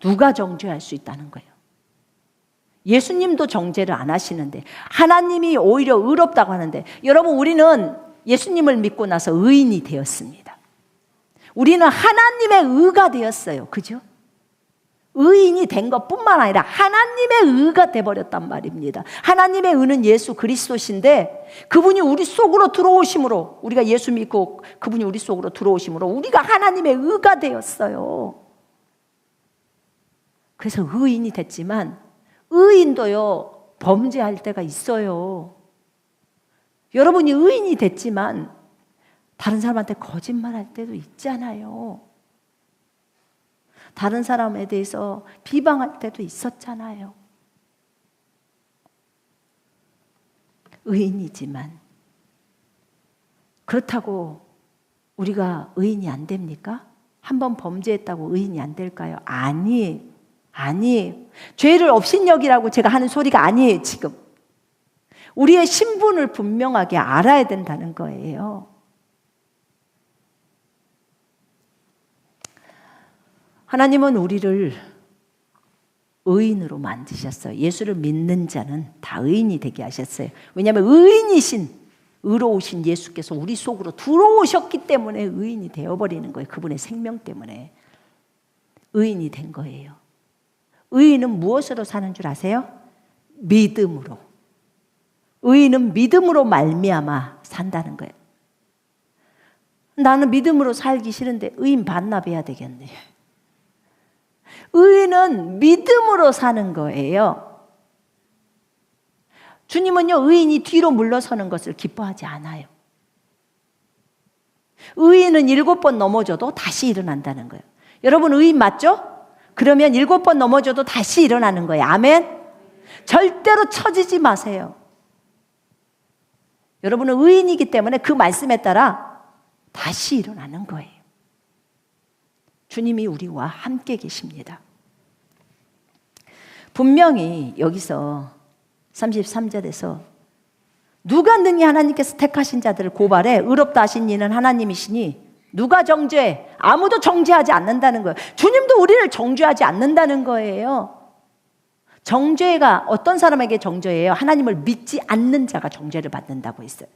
누가 정죄할 수 있다는 거예요? 예수님도 정죄를 안 하시는데 하나님이 오히려 의롭다고 하는데, 여러분, 우리는 예수님을 믿고 나서 의인이 되었습니다. 우리는 하나님의 의가 되었어요. 그죠? 의인이 된 것뿐만 아니라 하나님의 의가 되어버렸단 말입니다. 하나님의 의는 예수 그리스도신데 그분이 우리 속으로 들어오심으로, 우리가 예수 믿고 그분이 우리 속으로 들어오심으로 우리가 하나님의 의가 되었어요. 그래서 의인이 됐지만 의인도요, 범죄할 때가 있어요. 여러분이 의인이 됐지만 다른 사람한테 거짓말할 때도 있잖아요. 다른 사람에 대해서 비방할 때도 있었잖아요. 의인이지만 그렇다고 우리가 의인이 안 됩니까? 한번 범죄했다고 의인이 안 될까요? 아니에요. 죄를 업신여기라고 제가 하는 소리가 아니에요. 지금 우리의 신분을 분명하게 알아야 된다는 거예요. 하나님은 우리를 의인으로 만드셨어요. 예수를 믿는 자는 다 의인이 되게 하셨어요. 왜냐하면 의인이신, 의로우신 예수께서 우리 속으로 들어오셨기 때문에 의인이 되어버리는 거예요. 그분의 생명 때문에 의인이 된 거예요. 의인은 무엇으로 사는 줄 아세요? 믿음으로. 의인은 믿음으로 말미암아 산다는 거예요. 나는 믿음으로 살기 싫은데 의인 반납해야 되겠네. 의인은 믿음으로 사는 거예요. 주님은요, 의인이 뒤로 물러서는 것을 기뻐하지 않아요. 의인은 7번 넘어져도 다시 일어난다는 거예요. 여러분, 의인 맞죠? 그러면 7번 넘어져도 다시 일어나는 거예요. 아멘? 절대로 처지지 마세요. 여러분은 의인이기 때문에 그 말씀에 따라 다시 일어나는 거예요. 주님이 우리와 함께 계십니다. 분명히 여기서 33절에서 누가 능히 하나님께서 택하신 자들을 고발해 의롭다 하신 이는 하나님이시니 누가 정죄해? 아무도 정죄하지 않는다는 거예요. 주님도 우리를 정죄하지 않는다는 거예요. 정죄가 어떤 사람에게 정죄예요? 하나님을 믿지 않는 자가 정죄를 받는다고 했어요.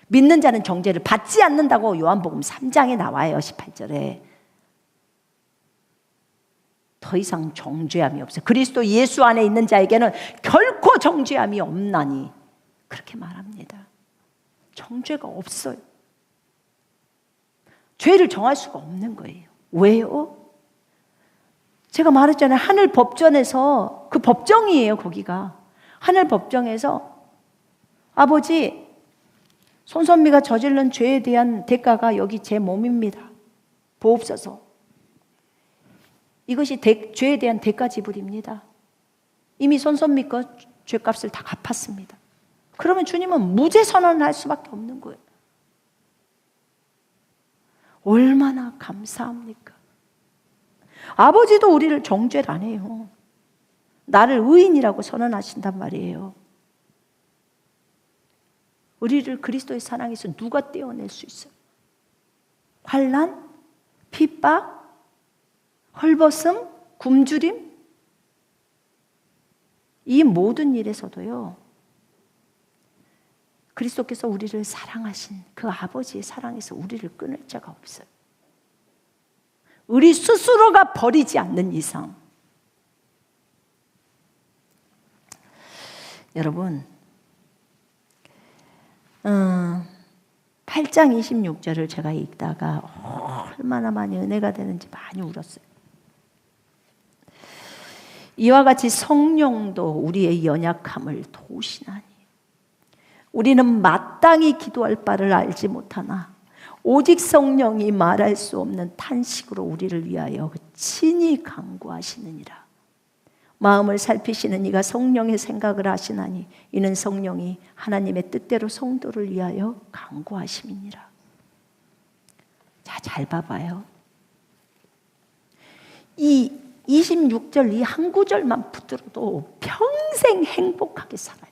믿는 자는 정죄를 받지 않는다고 요한복음 3장에 나와요. 18절에. 더 이상 정죄함이 없어요. 그리스도 예수 안에 있는 자에게는 결코 정죄함이 없나니 그렇게 말합니다. 정죄가 없어요. 죄를 정할 수가 없는 거예요. 왜요? 제가 말했잖아요. 하늘 법정에서, 그 법정이에요. 거기가 하늘 법정에서 아버지, 손선미가 저지른 죄에 대한 대가가 여기 제 몸입니다. 보옵소서. 이것이 죄에 대한 대가 지불입니다. 이미 손선미 거 죄값을 다 갚았습니다. 그러면 주님은 무죄 선언을 할 수밖에 없는 거예요. 얼마나 감사합니까? 아버지도 우리를 정죄를 안 해요. 나를 의인이라고 선언하신단 말이에요. 우리를 그리스도의 사랑에서 누가 떼어낼 수 있어요? 환난, 핍박, 헐벗음, 굶주림, 이 모든 일에서도요, 그리스도께서 우리를 사랑하신 그 아버지의 사랑에서 우리를 끊을 자가 없어요. 우리 스스로가 버리지 않는 이상. 여러분, 8장 26절을 제가 읽다가 얼마나 많이 은혜가 되는지 많이 울었어요. 이와 같이 성령도 우리의 연약함을 도우시나니 우리는 마땅히 기도할 바를 알지 못하나 오직 성령이 말할 수 없는 탄식으로 우리를 위하여 친히 간구하시느니라. 마음을 살피시는 이가 성령의 생각을 하시나니 이는 성령이 하나님의 뜻대로 성도를 위하여 간구하심이니라. 자, 잘 봐봐요. 이 26절 이 한 구절만 붙들어도 평생 행복하게 살아요.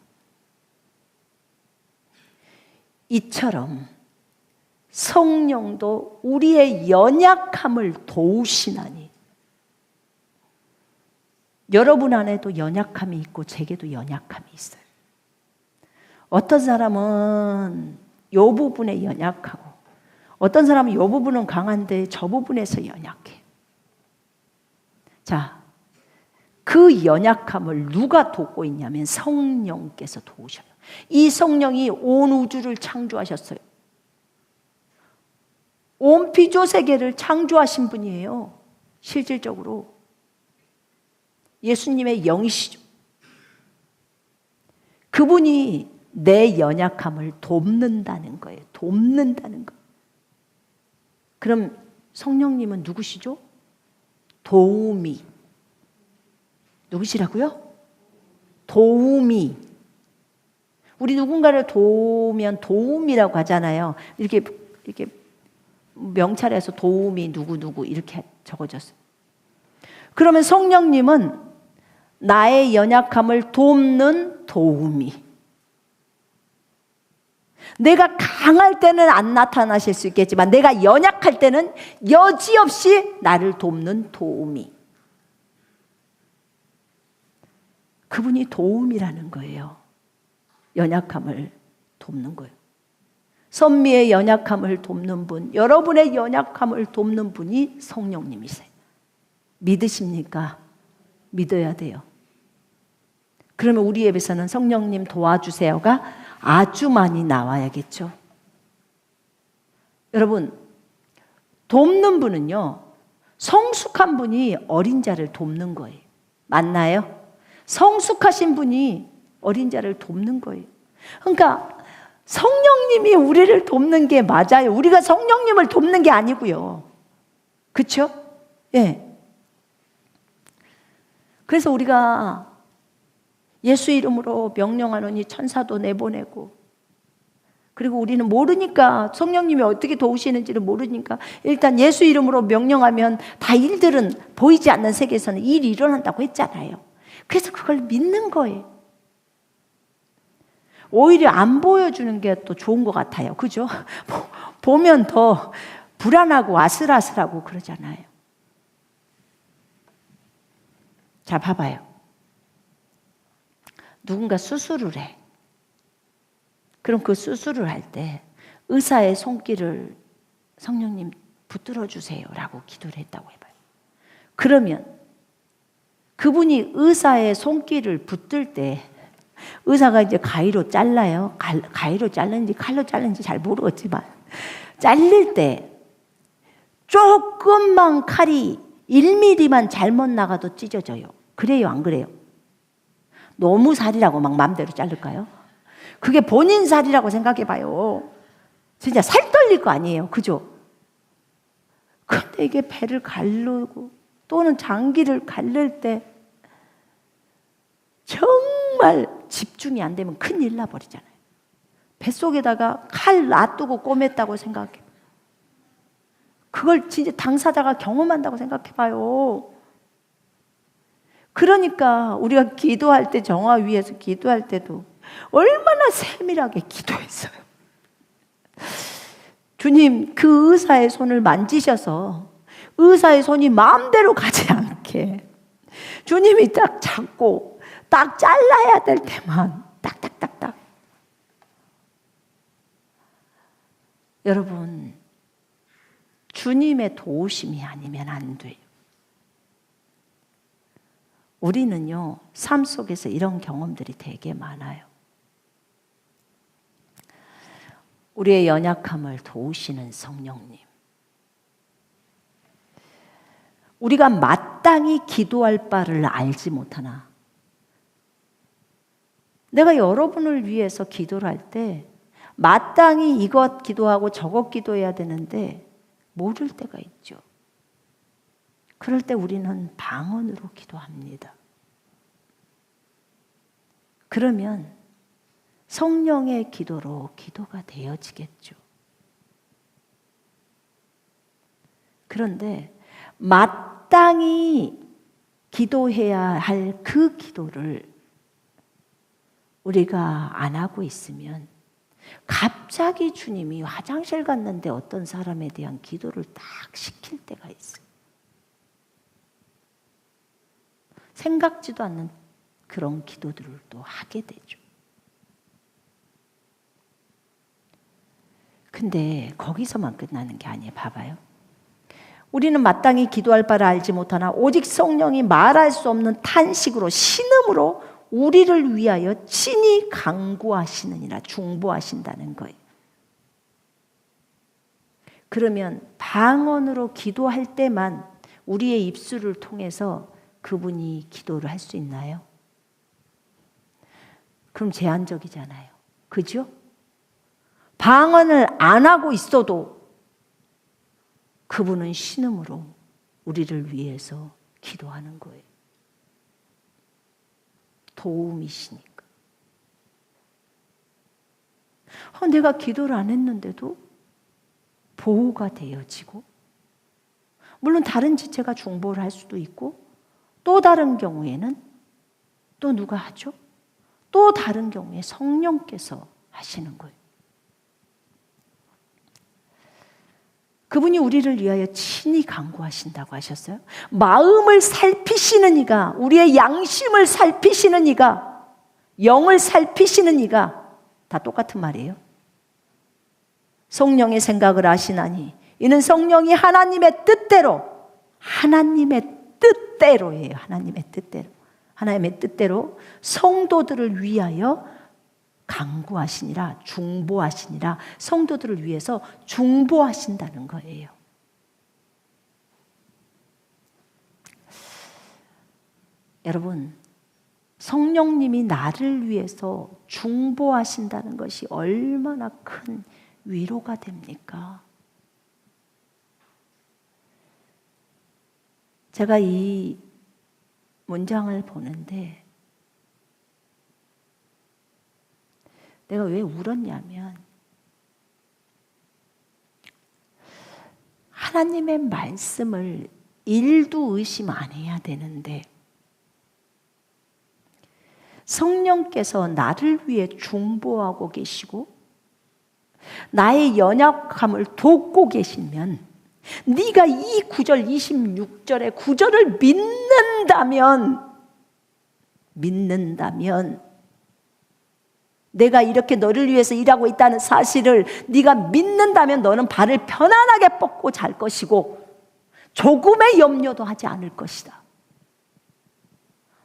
이처럼 성령도 우리의 연약함을 도우시나니. 여러분 안에도 연약함이 있고 제게도 연약함이 있어요. 어떤 사람은 이 부분에 연약하고 어떤 사람은 이 부분은 강한데 저 부분에서 연약해. 자, 그 연약함을 누가 돕고 있냐면 성령께서 도우셔요. 이 성령이 온 우주를 창조하셨어요. 온 피조세계를 창조하신 분이에요. 실질적으로 예수님의 영이시죠. 그분이 내 연약함을 돕는다는 거예요. 돕는다는 거. 그럼 성령님은 누구시죠? 도우미. 누구시라고요? 도우미. 우리 누군가를 도우면 도움이라고 하잖아요. 이렇게 명찰에서 도우미 누구 이렇게 적어졌어요. 그러면 성령님은 나의 연약함을 돕는 도우미. 내가 강할 때는 안 나타나실 수 있겠지만 내가 연약할 때는 여지없이 나를 돕는 도우미. 그분이 도움이라는 거예요. 연약함을 돕는 거예요. 선미의 연약함을 돕는 분, 여러분의 연약함을 돕는 분이 성령님이세요. 믿으십니까? 믿어야 돼요. 그러면 우리 예배에서는 성령님 도와주세요가 아주 많이 나와야겠죠. 여러분, 돕는 분은요, 성숙한 분이 어린 자를 돕는 거예요. 맞나요? 성숙하신 분이 어린 자를 돕는 거예요. 그러니까 성령님이 우리를 돕는 게 맞아요. 우리가 성령님을 돕는 게 아니고요. 그렇죠? 예. 그래서 우리가 예수 이름으로 명령하노니 천사도 내보내고, 그리고 우리는 모르니까, 성령님이 어떻게 도우시는지를 모르니까 일단 예수 이름으로 명령하면 다 일들은 보이지 않는 세계에서는 일이 일어난다고 했잖아요. 그래서 그걸 믿는 거예요. 오히려 안 보여주는 게 또 좋은 것 같아요. 그죠? 보면 더 불안하고 아슬아슬하고 그러잖아요. 자, 봐봐요. 누군가 수술을 해. 그럼 그 수술을 할 때 의사의 손길을 성령님 붙들어 주세요 라고 기도를 했다고 해봐요. 그러면 그분이 의사의 손길을 붙들 때 의사가 이제 가위로 잘라요. 가위로 자르는지 칼로 자르는지 잘 모르겠지만 잘릴 때 조금만 칼이 1mm만 잘못 나가도 찢어져요. 그래요, 안 그래요? 너무 살이라고 막 마음대로 자를까요? 그게 본인 살이라고 생각해봐요. 진짜 살 떨릴 거 아니에요, 그죠? 근데 이게 배를 가르고 또는 장기를 가를 때 정말 집중이 안 되면 큰일 나버리잖아요. 뱃속에다가 칼 놔두고 꼬맸다고 생각해. 그걸 진짜 당사자가 경험한다고 생각해봐요. 그러니까 우리가 기도할 때, 정화 위에서 기도할 때도 얼마나 세밀하게 기도했어요. 주님, 그 의사의 손을 만지셔서 의사의 손이 마음대로 가지 않게 주님이 딱 잡고 딱 잘라야 될 때만 딱딱딱딱. 여러분, 주님의 도우심이 아니면 안 돼요. 우리는요, 삶 속에서 이런 경험들이 되게 많아요. 우리의 연약함을 도우시는 성령님. 우리가 마땅히 기도할 바를 알지 못하나, 내가 여러분을 위해서 기도를 할 때 마땅히 이것 기도하고 저것 기도해야 되는데 모를 때가 있죠. 그럴 때 우리는 방언으로 기도합니다. 그러면 성령의 기도로 기도가 되어지겠죠. 그런데 마땅히 기도해야 할 그 기도를 우리가 안 하고 있으면 갑자기 주님이 화장실 갔는데 어떤 사람에 대한 기도를 딱 시킬 때가 있어요. 생각지도 않는 그런 기도들을 또 하게 되죠. 근데 거기서만 끝나는 게 아니에요. 봐봐요. 우리는 마땅히 기도할 바를 알지 못하나 오직 성령이 말할 수 없는 탄식으로 신음으로 우리를 위하여 친히 간구하시느니라, 중보하신다는 거예요. 그러면 방언으로 기도할 때만 우리의 입술을 통해서 그분이 기도를 할 수 있나요? 그럼 제한적이잖아요. 그죠? 방언을 안 하고 있어도 그분은 신음으로 우리를 위해서 기도하는 거예요. 도움이시니까. 내가 기도를 안 했는데도 보호가 되어지고, 물론 다른 지체가 중보를 할 수도 있고, 또 다른 경우에는 또 누가 하죠? 또 다른 경우에 성령께서 하시는 거예요. 그분이 우리를 위하여 친히 간구하신다고 하셨어요. 마음을 살피시는 이가, 우리의 양심을 살피시는 이가, 영을 살피시는 이가 다 똑같은 말이에요. 성령의 생각을 아시나니 이는 성령이 하나님의 뜻대로예요. 하나님의 뜻대로 성도들을 위하여 간구하시니라, 중보하시니라. 성도들을 위해서 중보하신다는 거예요. 여러분, 성령님이 나를 위해서 중보하신다는 것이 얼마나 큰 위로가 됩니까? 제가 이 문장을 보는데 내가 왜 울었냐면, 하나님의 말씀을 일도 의심 안 해야 되는데 성령께서 나를 위해 중보하고 계시고 나의 연약함을 돕고 계시면, 네가 이 9절 26절의 9절을 믿는다면 내가 이렇게 너를 위해서 일하고 있다는 사실을 네가 믿는다면 너는 발을 편안하게 뻗고 잘 것이고 조금의 염려도 하지 않을 것이다.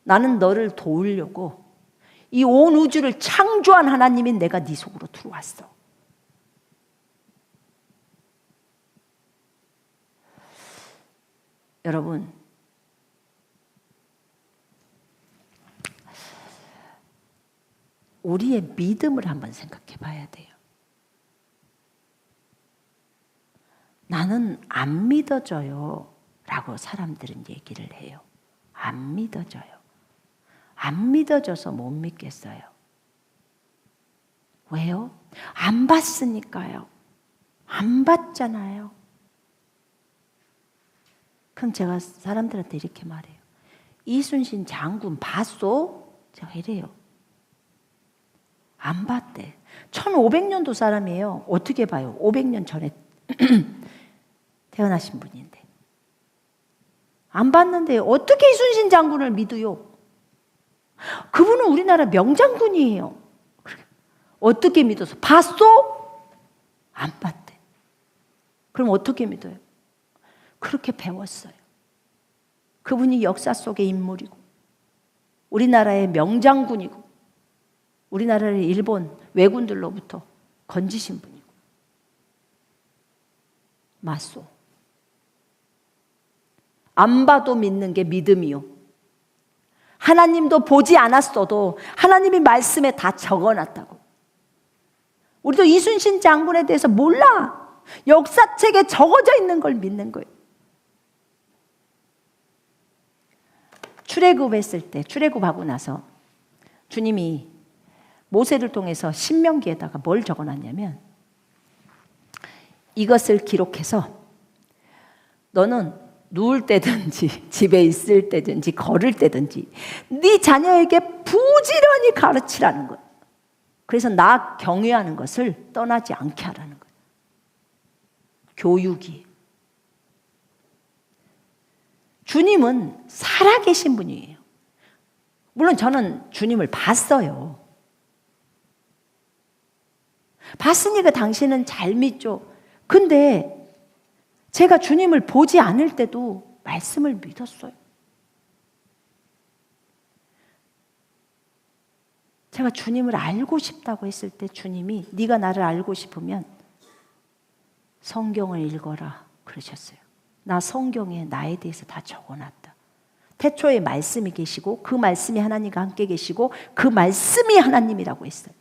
나는 너를 도우려고 이 온 우주를 창조한 하나님이 내가 네 속으로 들어왔어. 여러분, 우리의 믿음을 한번 생각해 봐야 돼요. 나는 안 믿어져요 라고 사람들은 얘기를 해요. 안 믿어져요. 안 믿어져서 못 믿겠어요. 왜요? 안 봤으니까요. 안 봤잖아요. 그럼 제가 사람들한테 이렇게 말해요. 이순신 장군 봤어? 제가 이래요. 안 봤대. 1500년도 사람이에요. 어떻게 봐요? 500년 전에 태어나신 분인데. 안 봤는데 어떻게 이순신 장군을 믿어요? 그분은 우리나라 명장군이에요. 어떻게 믿어서? 봤어? 안 봤대. 그럼 어떻게 믿어요? 그렇게 배웠어요. 그분이 역사 속의 인물이고 우리나라의 명장군이고 우리나라를 일본 왜군들로부터 건지신 분이고 맞소. 안 봐도 믿는 게 믿음이요. 하나님도 보지 않았어도 하나님이 말씀에 다 적어놨다고. 우리도 이순신 장군에 대해서 몰라. 역사책에 적어져 있는 걸 믿는 거예요. 출애굽했을 때, 출애굽하고 나서 주님이 모세를 통해서 신명기에다가 뭘 적어놨냐면 이것을 기록해서 너는 누울 때든지 집에 있을 때든지 걸을 때든지 네 자녀에게 부지런히 가르치라는 거예요. 그래서 나 경외하는 것을 떠나지 않게 하라는 거예요. 교육이. 주님은 살아계신 분이에요. 물론 저는 주님을 봤어요. 봤으니까 당신은 잘 믿죠. 근데 제가 주님을 보지 않을 때도 말씀을 믿었어요. 제가 주님을 알고 싶다고 했을 때 주님이 네가 나를 알고 싶으면 성경을 읽어라 그러셨어요. 나 성경에 나에 대해서 다 적어놨다. 태초에 말씀이 계시고 그 말씀이 하나님과 함께 계시고 그 말씀이 하나님이라고 했어요.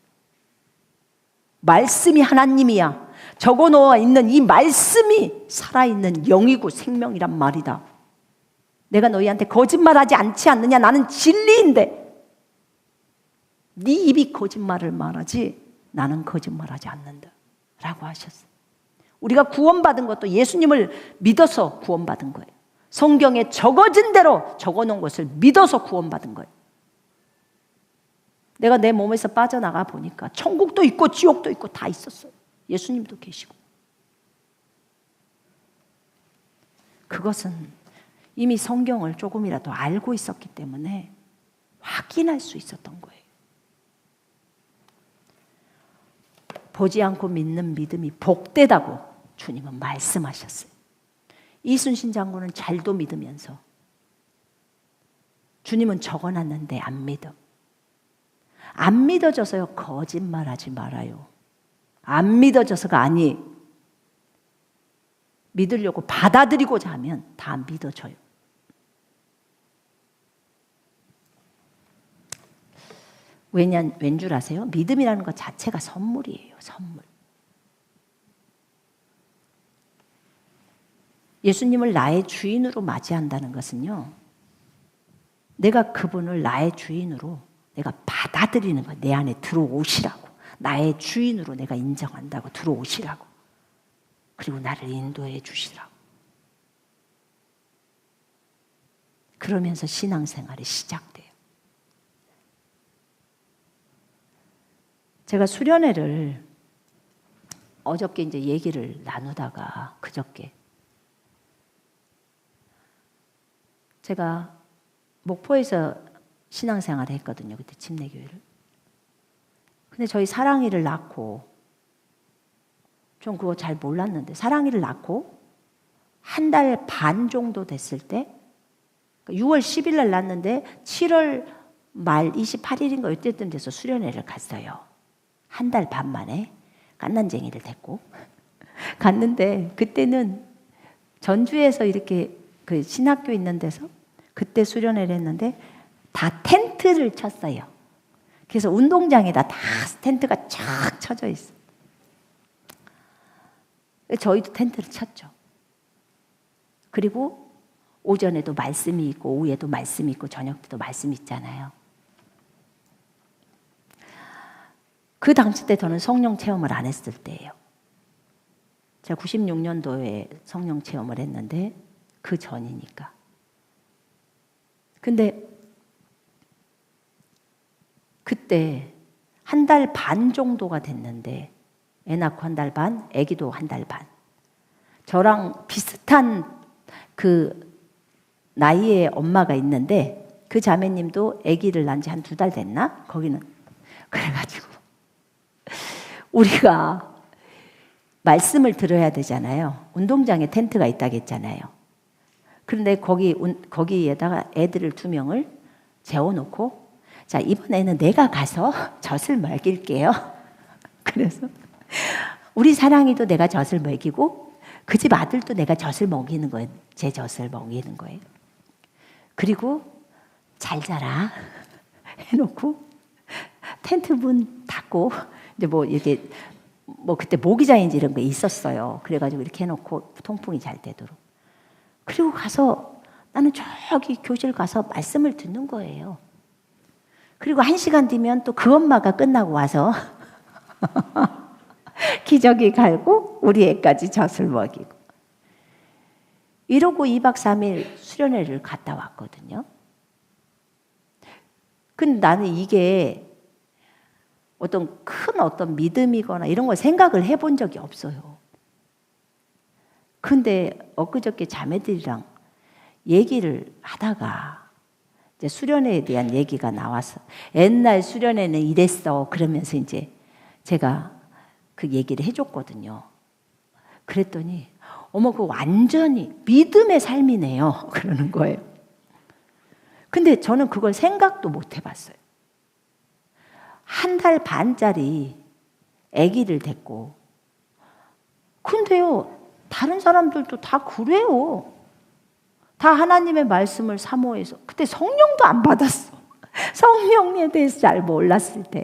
말씀이 하나님이야. 적어놓아 있는 이 말씀이 살아있는 영이고 생명이란 말이다. 내가 너희한테 거짓말하지 않지 않느냐. 나는 진리인데 네 입이 거짓말을 말하지 나는 거짓말하지 않는다 라고 하셨어요. 우리가 구원받은 것도 예수님을 믿어서 구원받은 거예요. 성경에 적어진 대로 적어놓은 것을 믿어서 구원받은 거예요. 내가 내 몸에서 빠져나가 보니까 천국도 있고 지옥도 있고 다 있었어요. 예수님도 계시고. 그것은 이미 성경을 조금이라도 알고 있었기 때문에 확인할 수 있었던 거예요. 보지 않고 믿는 믿음이 복되다고 주님은 말씀하셨어요. 이순신 장군은 잘도 믿으면서 주님은 적어놨는데 안 믿어. 안 믿어져서요. 거짓말하지 말아요. 안 믿어져서가 아니. 믿으려고 받아들이고자 하면 다 믿어져요. 왠 줄 아세요? 믿음이라는 것 자체가 선물이에요. 선물. 예수님을 나의 주인으로 맞이한다는 것은요. 내가 그분을 나의 주인으로 내가 받아들이는 거예요. 내 안에 들어오시라고. 나의 주인으로 내가 인정한다고 들어오시라고. 그리고 나를 인도해 주시라고. 그러면서 신앙생활이 시작돼요. 제가 수련회를 어저께 이제 얘기를 나누다가 그저께 제가 목포에서 신앙생활을 했거든요. 그때 침례교회를. 근데 저희 사랑이를 낳고 좀 그거 잘 몰랐는데 사랑이를 낳고 한 달 반 정도 됐을 때 6월 10일 날 낳았는데 7월 말 28일인가 이때쯤 돼서 수련회를 갔어요. 한 달 반 만에 갓난쟁이를 데리고 갔는데 그때는 전주에서 이렇게 그 신학교 있는 데서 그때 수련회를 했는데 다 텐트를 쳤어요. 그래서 운동장에다 다 텐트가 쫙 쳐져 있어요. 저희도 텐트를 쳤죠. 그리고 오전에도 말씀이 있고 오후에도 말씀이 있고 저녁 때도 말씀이 있잖아요. 그 당시 때 저는 성령 체험을 안 했을 때예요. 제가 96년도에 성령 체험을 했는데 그 전이니까. 근데 그때 한 달 반 정도가 됐는데 애 낳고 한 달 반, 아기도 한 달 반. 저랑 비슷한 그 나이의 엄마가 있는데 그 자매님도 아기를 낳은 지 한 2달 됐나? 거기는. 그래가지고 우리가 말씀을 들어야 되잖아요. 운동장에 텐트가 있다고 했잖아요. 그런데 거기에다가 애들을 2명을 재워놓고, 자, 이번에는 내가 가서 젖을 먹일게요. 그래서 우리 사랑이도 내가 젖을 먹이고 그 집 아들도 내가 젖을 먹이는 거예요. 제 젖을 먹이는 거예요. 그리고 잘 자라 해놓고 텐트 문 닫고, 이제 뭐 이렇게 뭐 그때 모기장인지 이런 거 있었어요. 그래가지고 이렇게 해놓고 통풍이 잘 되도록. 그리고 가서 나는 저기 교실 가서 말씀을 듣는 거예요. 그리고 1시간 뒤면 또 그 엄마가 끝나고 와서 기저귀 갈고 우리 애까지 젖을 먹이고. 이러고 2박 3일 수련회를 갔다 왔거든요. 근데 나는 이게 어떤 믿음이거나 이런 걸 생각을 해본 적이 없어요. 근데 엊그저께 자매들이랑 얘기를 하다가 이제 수련회에 대한 얘기가 나와서, 옛날 수련회는 이랬어. 그러면서 이제 제가 그 얘기를 해줬거든요. 그랬더니 어머, 그거 완전히 믿음의 삶이네요. 그러는 거예요. 근데 저는 그걸 생각도 못 해봤어요. 1달 반짜리 아기를 데리고. 근데요, 다른 사람들도 다 그래요. 다 하나님의 말씀을 사모해서. 그때 성령도 안 받았어. 성령에 대해서 잘 몰랐을 때.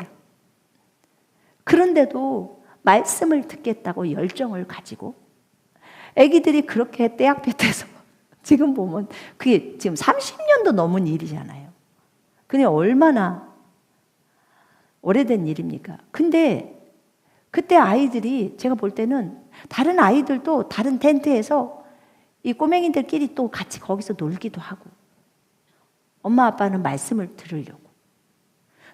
그런데도 말씀을 듣겠다고 열정을 가지고 아기들이 그렇게 떼약볕에서 지금 보면 그게 지금 30년도 넘은 일이잖아요. 그게 얼마나 오래된 일입니까? 근데 그때 아이들이 제가 볼 때는 다른 아이들도 다른 텐트에서 이 꼬맹이들끼리 또 같이 거기서 놀기도 하고, 엄마 아빠는 말씀을 들으려고.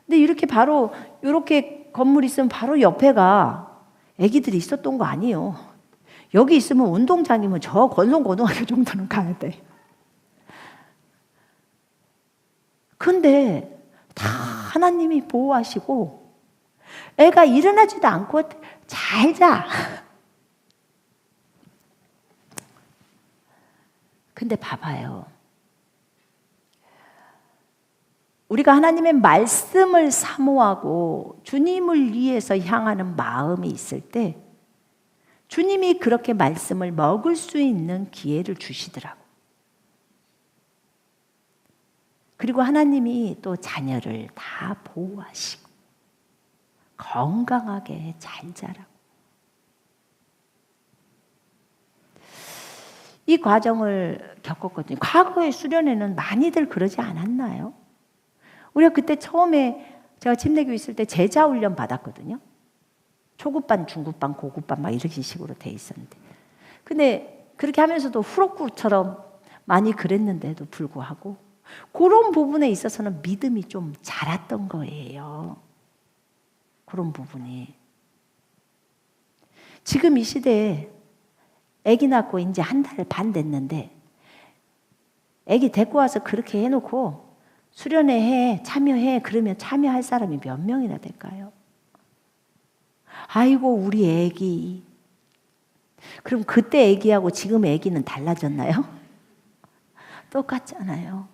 근데 이렇게 바로 이렇게 건물이 있으면 바로 옆에가 아기들이 있었던 거 아니에요. 여기 있으면 운동장이면 저 건성고등학교 정도는 가야 돼. 근데 다 하나님이 보호하시고 애가 일어나지도 않고 잘 자. 근데 봐봐요. 우리가 하나님의 말씀을 사모하고 주님을 위해서 향하는 마음이 있을 때 주님이 그렇게 말씀을 먹을 수 있는 기회를 주시더라고. 그리고 하나님이 또 자녀를 다 보호하시고 건강하게 잘 자라고. 이 과정을 겪었거든요. 과거의 수련회는 많이들 그러지 않았나요? 우리가 그때 처음에 제가 침례교 있을 때 제자 훈련 받았거든요. 초급반, 중급반, 고급반 막 이렇게 식으로 돼 있었는데, 근데 그렇게 하면서도 후록구처럼 많이 그랬는데도 불구하고 그런 부분에 있어서는 믿음이 좀 자랐던 거예요. 그런 부분이. 지금 이 시대에 아기 낳고 이제 1달 반 됐는데 아기 데리고 와서 그렇게 해놓고 수련회 해, 참여해, 그러면 참여할 사람이 몇 명이나 될까요? 아이고 우리 아기. 그럼 그때 아기하고 지금 아기는 달라졌나요? 똑같잖아요.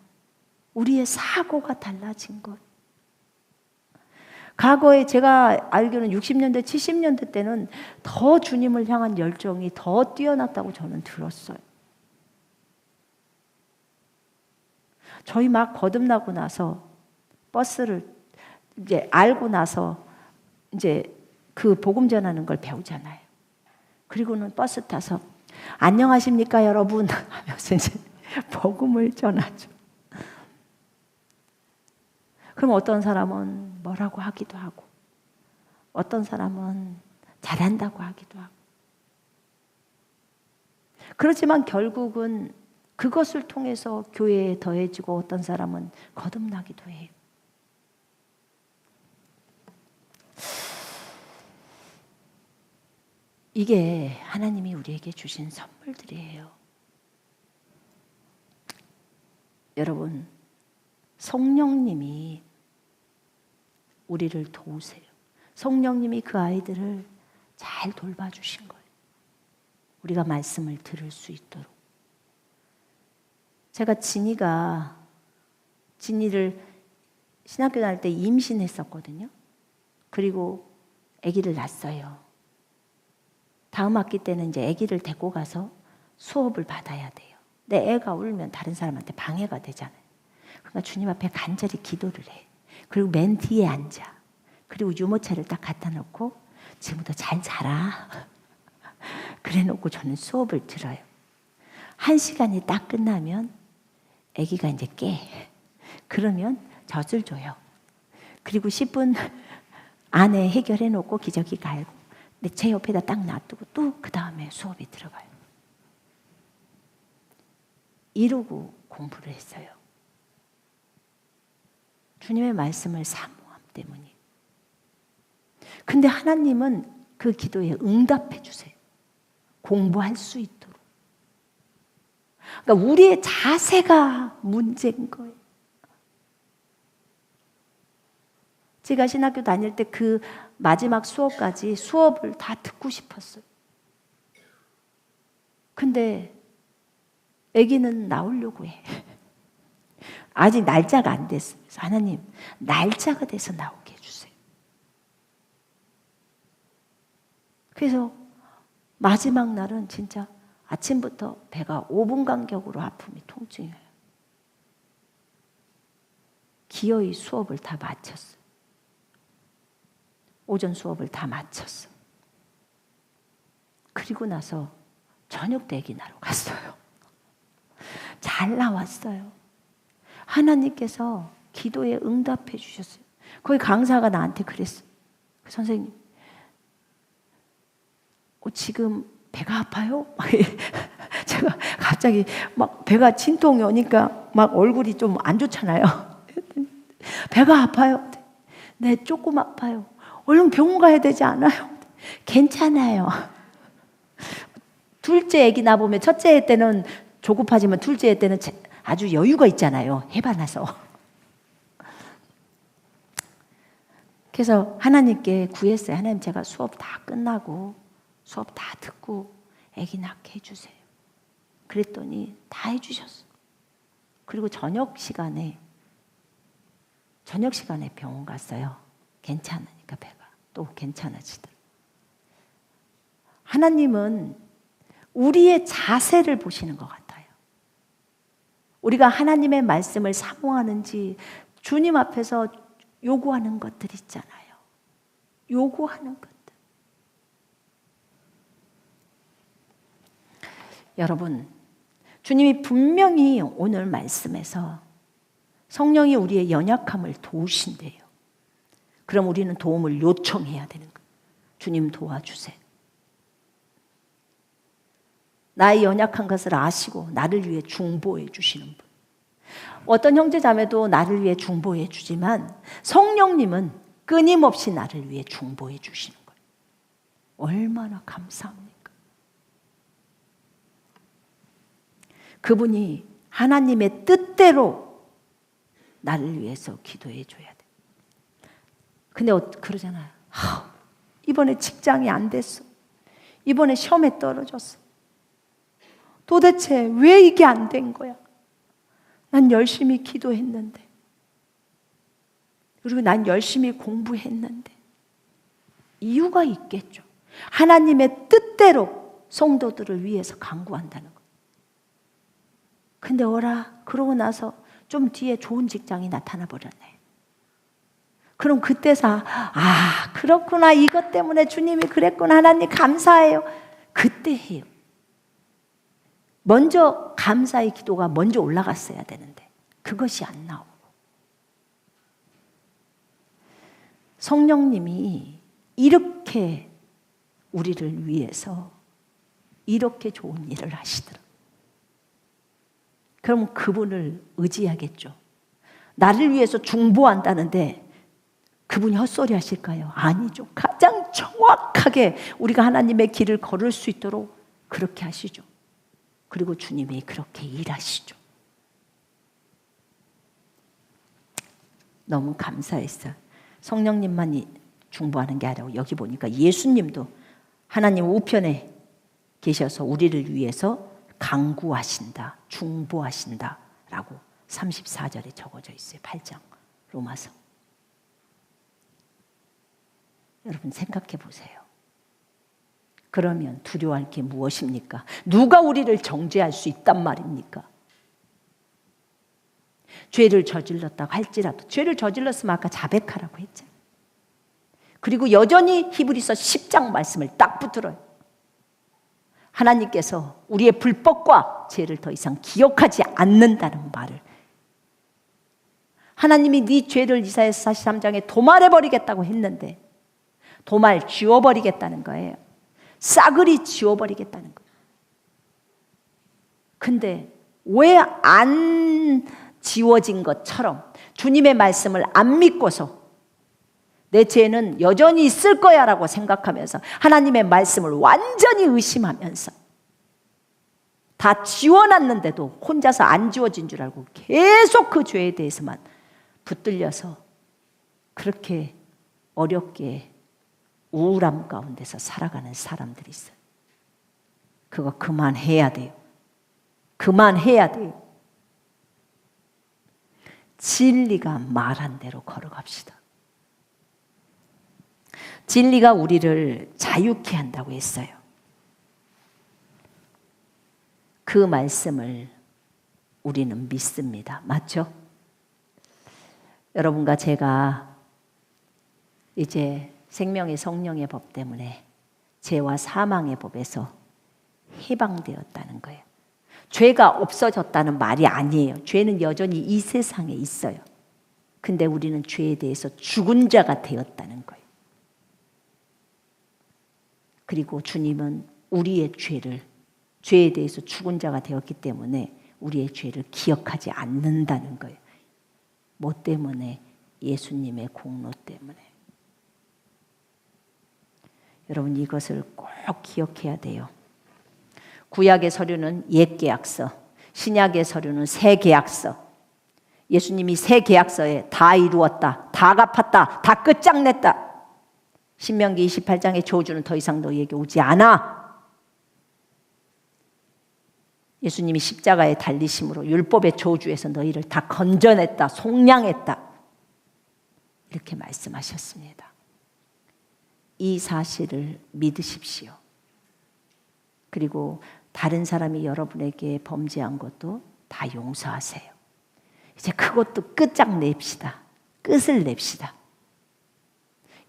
우리의 사고가 달라진 것. 과거에 제가 알기로는 60년대, 70년대 때는 더 주님을 향한 열정이 더 뛰어났다고 저는 들었어요. 저희 막 거듭나고 나서 버스를 이제 알고 나서 이제 그 복음 전하는 걸 배우잖아요. 그리고는 버스 타서 안녕하십니까 여러분 하면서 이제 복음을 전하죠. 그럼 어떤 사람은 뭐라고 하기도 하고 어떤 사람은 잘한다고 하기도 하고. 그렇지만 결국은 그것을 통해서 교회에 더해지고 어떤 사람은 거듭나기도 해요. 이게 하나님이 우리에게 주신 선물들이에요. 여러분, 성령님이 우리를 도우세요. 성령님이 그 아이들을 잘 돌봐주신 거예요. 우리가 말씀을 들을 수 있도록. 제가 진이를 신학교 다닐 때 임신했었거든요. 그리고 아기를 낳았어요. 다음 학기 때는 이제 아기를 데리고 가서 수업을 받아야 돼요. 내 애가 울면 다른 사람한테 방해가 되잖아요. 그러니까 주님 앞에 간절히 기도를 해. 그리고 맨 뒤에 앉아. 그리고 유모차를 딱 갖다 놓고 지금부터 잘 자라. 그래 놓고 저는 수업을 들어요. 1시간이 딱 끝나면 아기가 이제 깨. 그러면 젖을 줘요. 그리고 10분 안에 해결해 놓고 기저귀 갈고 제 옆에다 딱 놔두고 또 그 다음에 수업이 들어가요. 이러고 공부를 했어요. 주님의 말씀을 사모함 때문에. 근데 하나님은 그 기도에 응답해 주세요. 공부할 수 있도록. 그러니까 우리의 자세가 문제인 거예요. 제가 신학교 다닐 때 그 마지막 수업까지 수업을 다 듣고 싶었어요. 근데 아기는 나오려고 해. 아직 날짜가 안 됐어요. 그래서 하나님, 날짜가 돼서 나오게 해주세요. 그래서 마지막 날은 진짜 아침부터 배가 5분 간격으로 아픔이 통증이 와요. 기어이 수업을 다 마쳤어요. 오전 수업을 다 마쳤어. 그리고 나서 저녁 대기나러 갔어요. 잘 나왔어요. 하나님께서 기도에 응답해 주셨어요. 거기 강사가 나한테 그랬어요. 선생님, 지금 배가 아파요? 제가 갑자기 막 배가 진통이 오니까 막 얼굴이 좀 안 좋잖아요. 배가 아파요. 네, 조금 아파요. 얼른 병원 가야 되지 않아요? 괜찮아요. 둘째 아기 낳아보면 첫째 애 때는 조급하지만 둘째 애 때는 아주 여유가 있잖아요. 해봐놔서. 그래서 하나님께 구했어요. 하나님, 제가 수업 다 끝나고 수업 다 듣고 아기 낳게 해주세요. 그랬더니 다 해주셨어. 그리고 저녁 시간에 병원 갔어요. 괜찮으니까 배가 또 괜찮아지더라고요. 하나님은 우리의 자세를 보시는 것 같아요. 우리가 하나님의 말씀을 사모하는지 주님 앞에서 요구하는 것들 있잖아요. 요구하는 것들. 여러분, 주님이 분명히 오늘 말씀에서 성령이 우리의 연약함을 도우신대요. 그럼 우리는 도움을 요청해야 되는 거예요. 주님 도와주세요. 나의 연약한 것을 아시고 나를 위해 중보해 주시는 분. 어떤 형제 자매도 나를 위해 중보해 주지만 성령님은 끊임없이 나를 위해 중보해 주시는 거예요. 얼마나 감사합니까? 그분이 하나님의 뜻대로 나를 위해서 기도해 줘야 돼. 근데 그러잖아요. 이번에 직장이 안 됐어. 이번에 시험에 떨어졌어. 도대체 왜 이게 안 된 거야? 난 열심히 기도했는데. 그리고 난 열심히 공부했는데. 이유가 있겠죠. 하나님의 뜻대로 성도들을 위해서 간구한다는 거. 근데 그러고 나서 좀 뒤에 좋은 직장이 나타나 버렸네. 그럼 그때서 그렇구나. 이것 때문에 주님이 그랬구나. 하나님 감사해요. 그때 해요. 먼저 감사의 기도가 먼저 올라갔어야 되는데 그것이 안 나오고. 성령님이 이렇게 우리를 위해서 이렇게 좋은 일을 하시더라. 그럼 그분을 의지하겠죠. 나를 위해서 중보한다는데 그분이 헛소리 하실까요? 아니죠. 가장 정확하게 우리가 하나님의 길을 걸을 수 있도록 그렇게 하시죠. 그리고 주님이 그렇게 일하시죠. 너무 감사했어요. 성령님만 중보하는 게 아니라 여기 보니까 예수님도 하나님 우편에 계셔서 우리를 위해서 강구하신다, 중보하신다 라고 34절에 적어져 있어요. 8장 로마서. 여러분 생각해 보세요. 그러면 두려워할 게 무엇입니까? 누가 우리를 정죄할 수 있단 말입니까? 죄를 저질렀다고 할지라도, 죄를 저질렀으면 아까 자백하라고 했잖아요. 그리고 여전히 히브리서 10장 말씀을 딱 붙들어요. 하나님께서 우리의 불법과 죄를 더 이상 기억하지 않는다는 말을, 하나님이 네 죄를 이사야서 43장에 도말해버리겠다고 했는데 도말 지워버리겠다는 거예요. 싸그리 지워버리겠다는 거예요. 근데 왜 안 지워진 것처럼 주님의 말씀을 안 믿고서 내 죄는 여전히 있을 거야 라고 생각하면서 하나님의 말씀을 완전히 의심하면서 다 지워놨는데도 혼자서 안 지워진 줄 알고 계속 그 죄에 대해서만 붙들려서 그렇게 어렵게 우울함 가운데서 살아가는 사람들이 있어요. 그거 그만해야 돼요. 그만해야 돼요. 진리가 말한 대로 걸어갑시다. 진리가 우리를 자유케 한다고 했어요. 그 말씀을 우리는 믿습니다. 맞죠? 여러분과 제가 이제 생명의 성령의 법 때문에 죄와 사망의 법에서 해방되었다는 거예요. 죄가 없어졌다는 말이 아니에요. 죄는 여전히 이 세상에 있어요. 근데 우리는 죄에 대해서 죽은 자가 되었다는 거예요. 그리고 주님은 우리의 죄에 대해서 죽은 자가 되었기 때문에 우리의 죄를 기억하지 않는다는 거예요. 뭐 때문에? 예수님의 공로 때문에. 여러분 이것을 꼭 기억해야 돼요. 구약의 서류는 옛 계약서, 신약의 서류는 새 계약서. 예수님이 새 계약서에 다 이루었다, 다 갚았다, 다 끝장냈다. 신명기 28장의 저주는 더 이상 너희에게 오지 않아. 예수님이 십자가에 달리심으로 율법의 저주에서 너희를 다 건져냈다, 속량했다. 이렇게 말씀하셨습니다. 이 사실을 믿으십시오. 그리고 다른 사람이 여러분에게 범죄한 것도 다 용서하세요. 이제 그것도 끝장냅시다. 끝을 냅시다.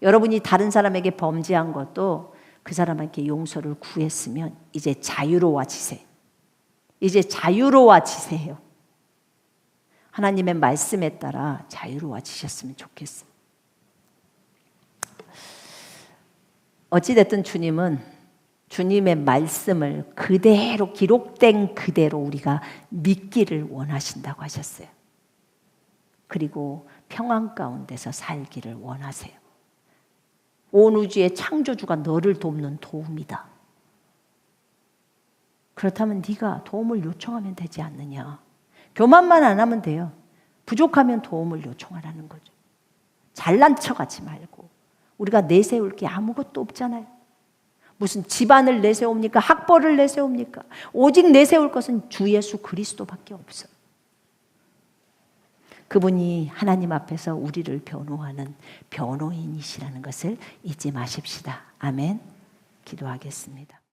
여러분이 다른 사람에게 범죄한 것도 그 사람에게 용서를 구했으면 이제 자유로워지세요. 이제 자유로워지세요. 하나님의 말씀에 따라 자유로워지셨으면 좋겠어요. 어찌됐든 주님은 주님의 말씀을 그대로 기록된 그대로 우리가 믿기를 원하신다고 하셨어요. 그리고 평안 가운데서 살기를 원하세요. 온 우주의 창조주가 너를 돕는 도움이다. 그렇다면 네가 도움을 요청하면 되지 않느냐. 교만만 안 하면 돼요. 부족하면 도움을 요청하라는 거죠. 잘난 척하지 말고. 우리가 내세울 게 아무것도 없잖아요. 무슨 집안을 내세웁니까? 학벌을 내세웁니까? 오직 내세울 것은 주 예수 그리스도밖에 없어요. 그분이 하나님 앞에서 우리를 변호하는 변호인이시라는 것을 잊지 마십시다. 아멘. 기도하겠습니다.